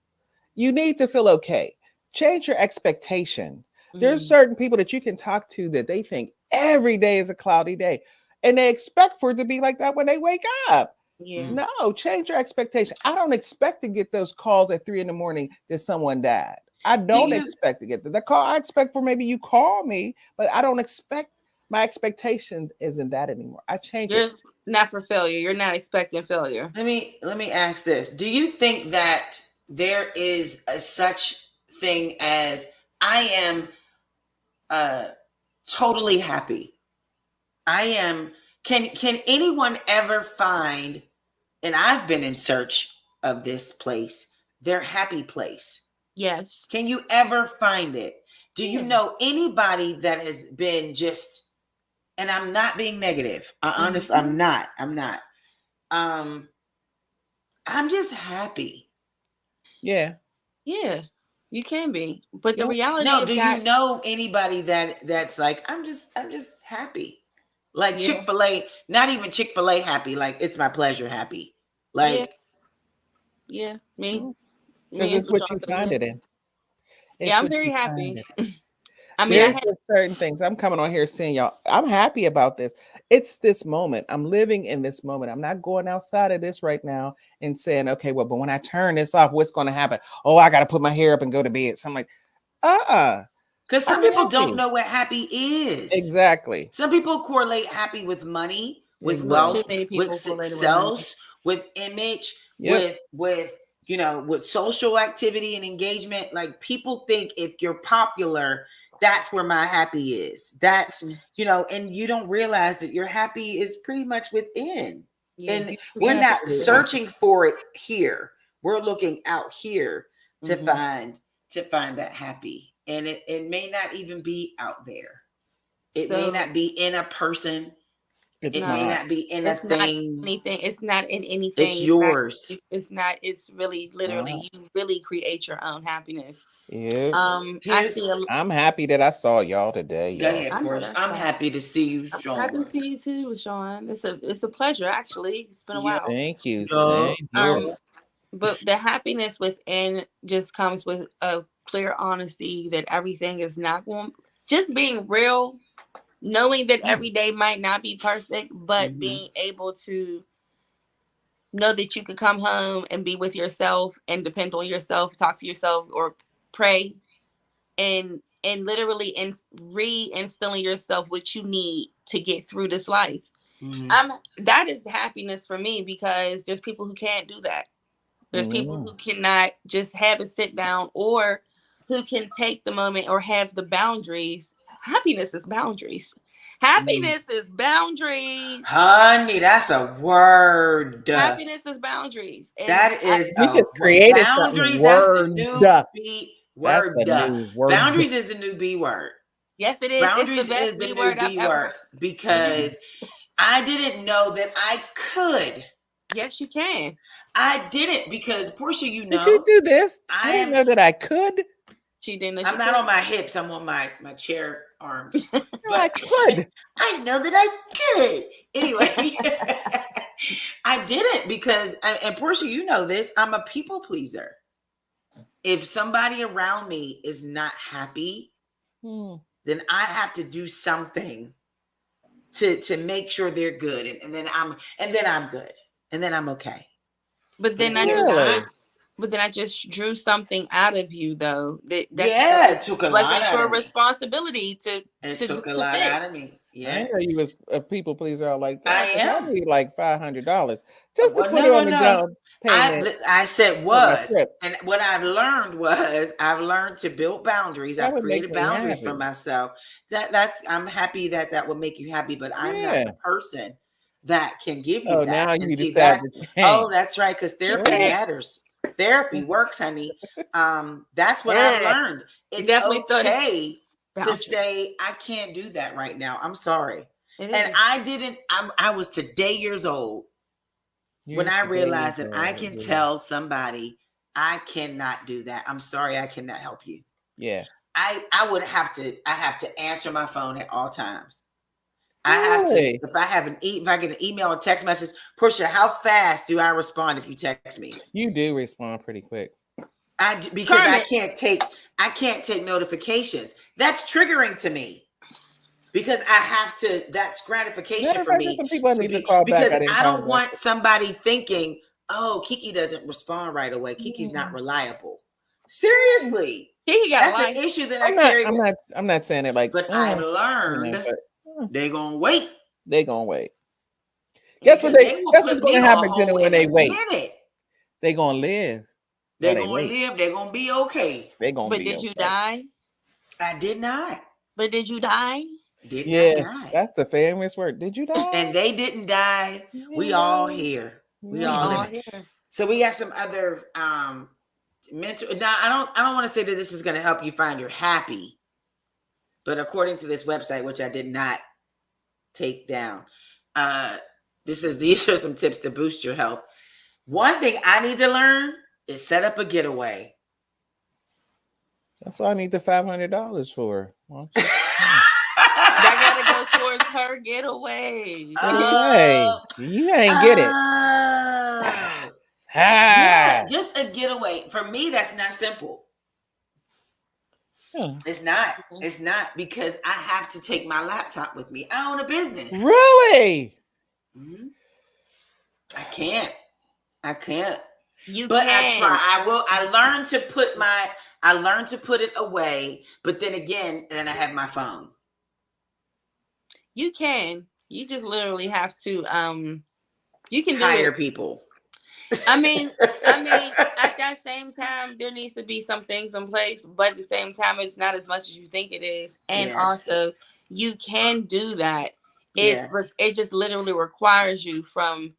you need to feel okay. Change your expectation. There's Mhm. certain people that you can talk to that they think every day is a cloudy day, and they expect for it to be like that when they wake up. Yeah. No, change your expectation. I don't expect to get those calls at 3 a.m. that someone died. I don't you expect to get the call. I expect for maybe you call me, but I don't expect my expectation isn't that anymore. I change You're it. not for failure. You're not expecting failure. let me ask this. Do you think that there is a such thing as I am totally happy? I am can anyone ever find, and I've been in search of this place, their happy place? Yes. Can you ever find it? Do you know anybody that has been just, and I'm not being negative. Honestly, I'm not. I'm just happy. Yeah. Yeah, you can be. But the Yeah. reality No, is do you that know anybody that's like, I'm just happy. Like yeah. Chick-fil-A, not even Chick-fil-A happy, like it's my pleasure happy. Yeah. Like Yeah. Me. Because Me and it's what you LaShawn find together. it in. Yeah, It's I'm what very you find happy. it in. I mean, I There's had just certain things. I'm coming on here saying, y'all, I'm happy about this. It's this moment. I'm living in this moment. I'm not going outside of this right now and saying, okay, well, but when I turn this off, what's going to happen? Oh, I got to put my hair up and go to bed. So I'm like, because some I'm people don't happy. know what happy is. Exactly. Some people correlate happy with money, with but too wealth, many with people correlated with money. success, with image, Yep. with you know, with social activity and engagement, like people think if you're popular, that's where my happy is. That's, you know, and you don't realize that your happy is pretty much within. Yeah, and we're not searching for it here. We're looking out here to find that happy. And it may not even be out there. It may not be in a person. It may not be in a thing. Anything. It's not in anything. It's yours. It's not. It's really, literally, you really create your own happiness. Yeah. I'm happy that I saw y'all today. Go ahead, Portia. I'm happy to see you, Sean. I'm happy to see you too, Sean. It's a pleasure, actually. It's been a while. Thank you. But the happiness within just comes with a clear honesty that everything is not going. Just being real. Knowing that every day might not be perfect, but being able to know that you can come home and be with yourself and depend on yourself, talk to yourself or pray and literally reinstilling yourself what you need to get through this life. That is happiness for me, because there's people who can't do that. There's people who cannot just have a sit down, or who can take the moment or have the boundaries. Happiness is boundaries. Happiness is boundaries. Honey, that's a word. Happiness is boundaries. And that is we just created boundaries. That's the new B word. Boundaries is the new B word. Yes, it is. Boundaries it's the best is the B new word B word, because I didn't know that I could. Yes, you can. I didn't, because Portia, you know. Did you do this? I didn't know that I could. She didn't. I'm not on my hips. I'm on my chair arms. But I could. I know that I could. Anyway, I didn't, because, and Portia, you know this, I'm a people pleaser. If somebody around me is not happy, then I have to do something to make sure they're good, and then I'm good, and then I'm okay. But then I just drew something out of you, though. It took a lot out of me. It's your responsibility to. It took a lot out of me. Yeah, I know you was a people pleaser all like that. I am. I need like $500 just to put it on the down payment. I said was, and what I've learned was to build boundaries. I've created boundaries for myself. I'm happy that would make you happy, but I'm not the person that can give you that. Now you see decide that. That's right, because therapy matters. Therapy works, honey. That's what I've learned. It's okay to say, I can't do that right now. I'm sorry. And I didn't, I was today years old when I realized that I can tell somebody, I cannot do that. I'm sorry, I cannot help you. Yeah. I have to answer my phone at all times. I have to, if I get an email or text message, Portia, how fast do I respond if you text me? You do respond pretty quick. Because I can't take notifications. That's triggering to me, because I have to. That's gratification for me. Some people need to call because back. I don't want somebody thinking, "Oh, Kiki doesn't respond right away. Kiki's not reliable." Seriously, that's an issue that I carry. I'm not saying it like. But I've learned they're gonna wait. They're gonna wait. Guess what? Guess what's gonna happen to them when they wait? They're gonna live. They're gonna live. They're gonna be okay. But did you die? I did not. But did you die? Did not die. That's the famous word. Did you die? And they didn't die. Yeah. We all here. We all here. So we got some other mental. Now I don't want to say that this is going to help you find your happy, but according to this website, which I did not take down, these are some tips to boost your health. One thing I need to learn is set up a getaway. That's what I need the $500 for. That gotta go towards her getaway. You ain't get it. Yeah, just a getaway. For me, that's not simple. Yeah. It's not. It's not, because I have to take my laptop with me. I own a business. Really? Mm-hmm. I can't. I try. I will. I learned to put it away, but then I have my phone. You can. You just literally have to you can hire people. I mean, at that same time, there needs to be some things in place, but at the same time, it's not as much as you think it is. And also, you can do that. It just literally requires you from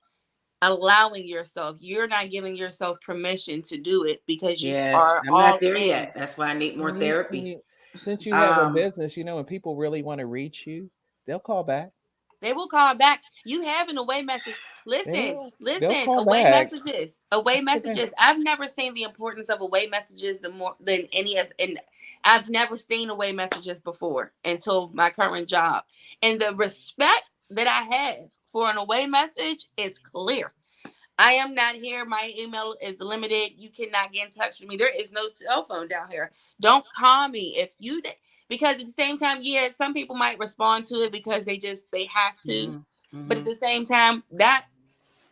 allowing yourself. You're not giving yourself permission to do it because you are I'm all not there in. yet. That's why I need more therapy. Since you have a business, when people really want to reach you, they'll call back. They will call back. You have an away message. Listen. Away back. messages. Away messages. I've never seen the importance of away messages than any of, and I've never seen away messages before until my current job. And the respect that I have for an away message is clear. I am not here. My email is limited. You cannot get in touch with me. There is no cell phone down here. Don't call me if you. Because at the same time, some people might respond to it because they have to. Mm-hmm. But at the same time, that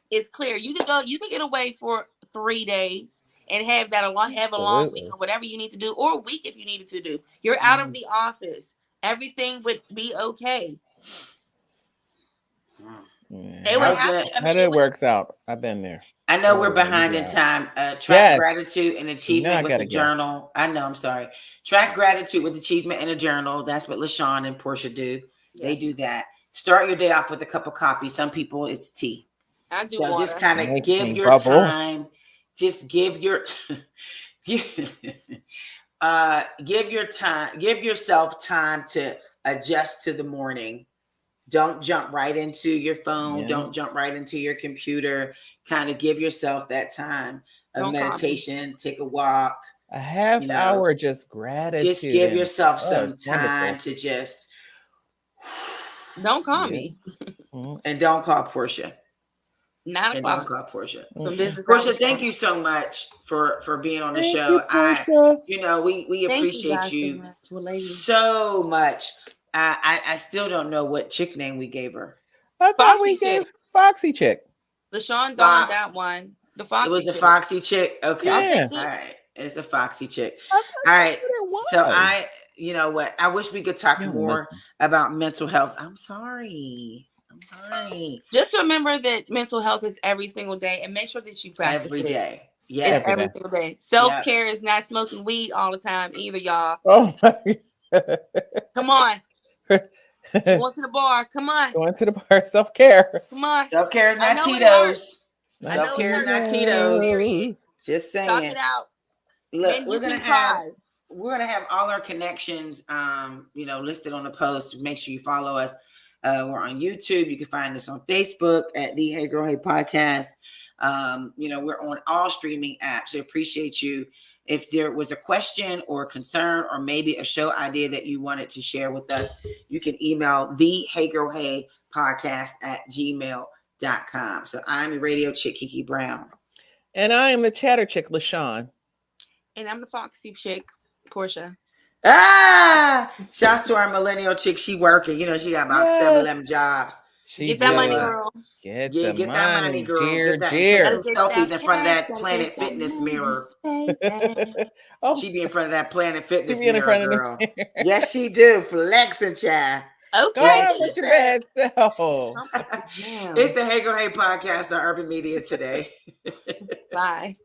is clear. You can get away for 3 days and have a long week or whatever you need to do, or a week if you needed to do. You're out of the office. Everything would be okay. It works out. I've been there. I know we're behind in time. Track gratitude and achievement with a journal. I know, I'm sorry. Track gratitude with achievement and a journal. That's what LaShawn and Portia do. Yeah. They do that. Start your day off with a cup of coffee. Some people it's tea. I do. So just kind of give your time. Just give your give yourself time to adjust to the morning. Don't jump right into your phone. Yeah. Don't jump right into your computer. Kind of give yourself that time of meditation. Take a walk. A half hour, just gratitude. Just give yourself some time to just. Don't call me. And don't call Portia. Don't call Portia. Portia, thank you so much for being on the show. We appreciate you so much. I still don't know what chick name we gave her. I thought we gave Foxy Chick. LaShawn donned that one. The Foxy It was the chick. Foxy Chick. Okay. Yeah. All right. It's the Foxy Chick. All right. So you know what? I wish we could talk more about mental health. I'm sorry. Just remember that mental health is every single day, and make sure that you practice every it. day. Yeah. It's every single day. Self-care is not smoking weed all the time either, y'all. Oh my God. Come on. Going to the bar. Come on. Going to the bar. Self-care. Come on. Self-care is not Tito's. Self-care is not Tito's. Just saying. Talk it out. Look, we're gonna have all our connections listed on the post. Make sure you follow us. We're on YouTube. You can find us on Facebook at the Hey Girl Hey Podcast. We're on all streaming apps. So appreciate you. If there was a question or concern or maybe a show idea that you wanted to share with us, you can email the Hey Girl Hey Podcast at gmail.com. So I'm the Radio Chick, Kiki Brown. And I am the Chatter Chick, LaShawn. And I'm the Foxy Chick, Portia. Shouts to our Millennial Chick. She working. She got about 7-11 jobs. Get that money, girl. Get that money, girl. Ger Ger. Selfies in front of that Planet Fitness mirror. She be in front of that Planet Fitness mirror, girl. Yes, she do. Flexing, child. Okay. Go with your bad self. It's the Hey Girl Hey Podcast on Urban Media today. Bye.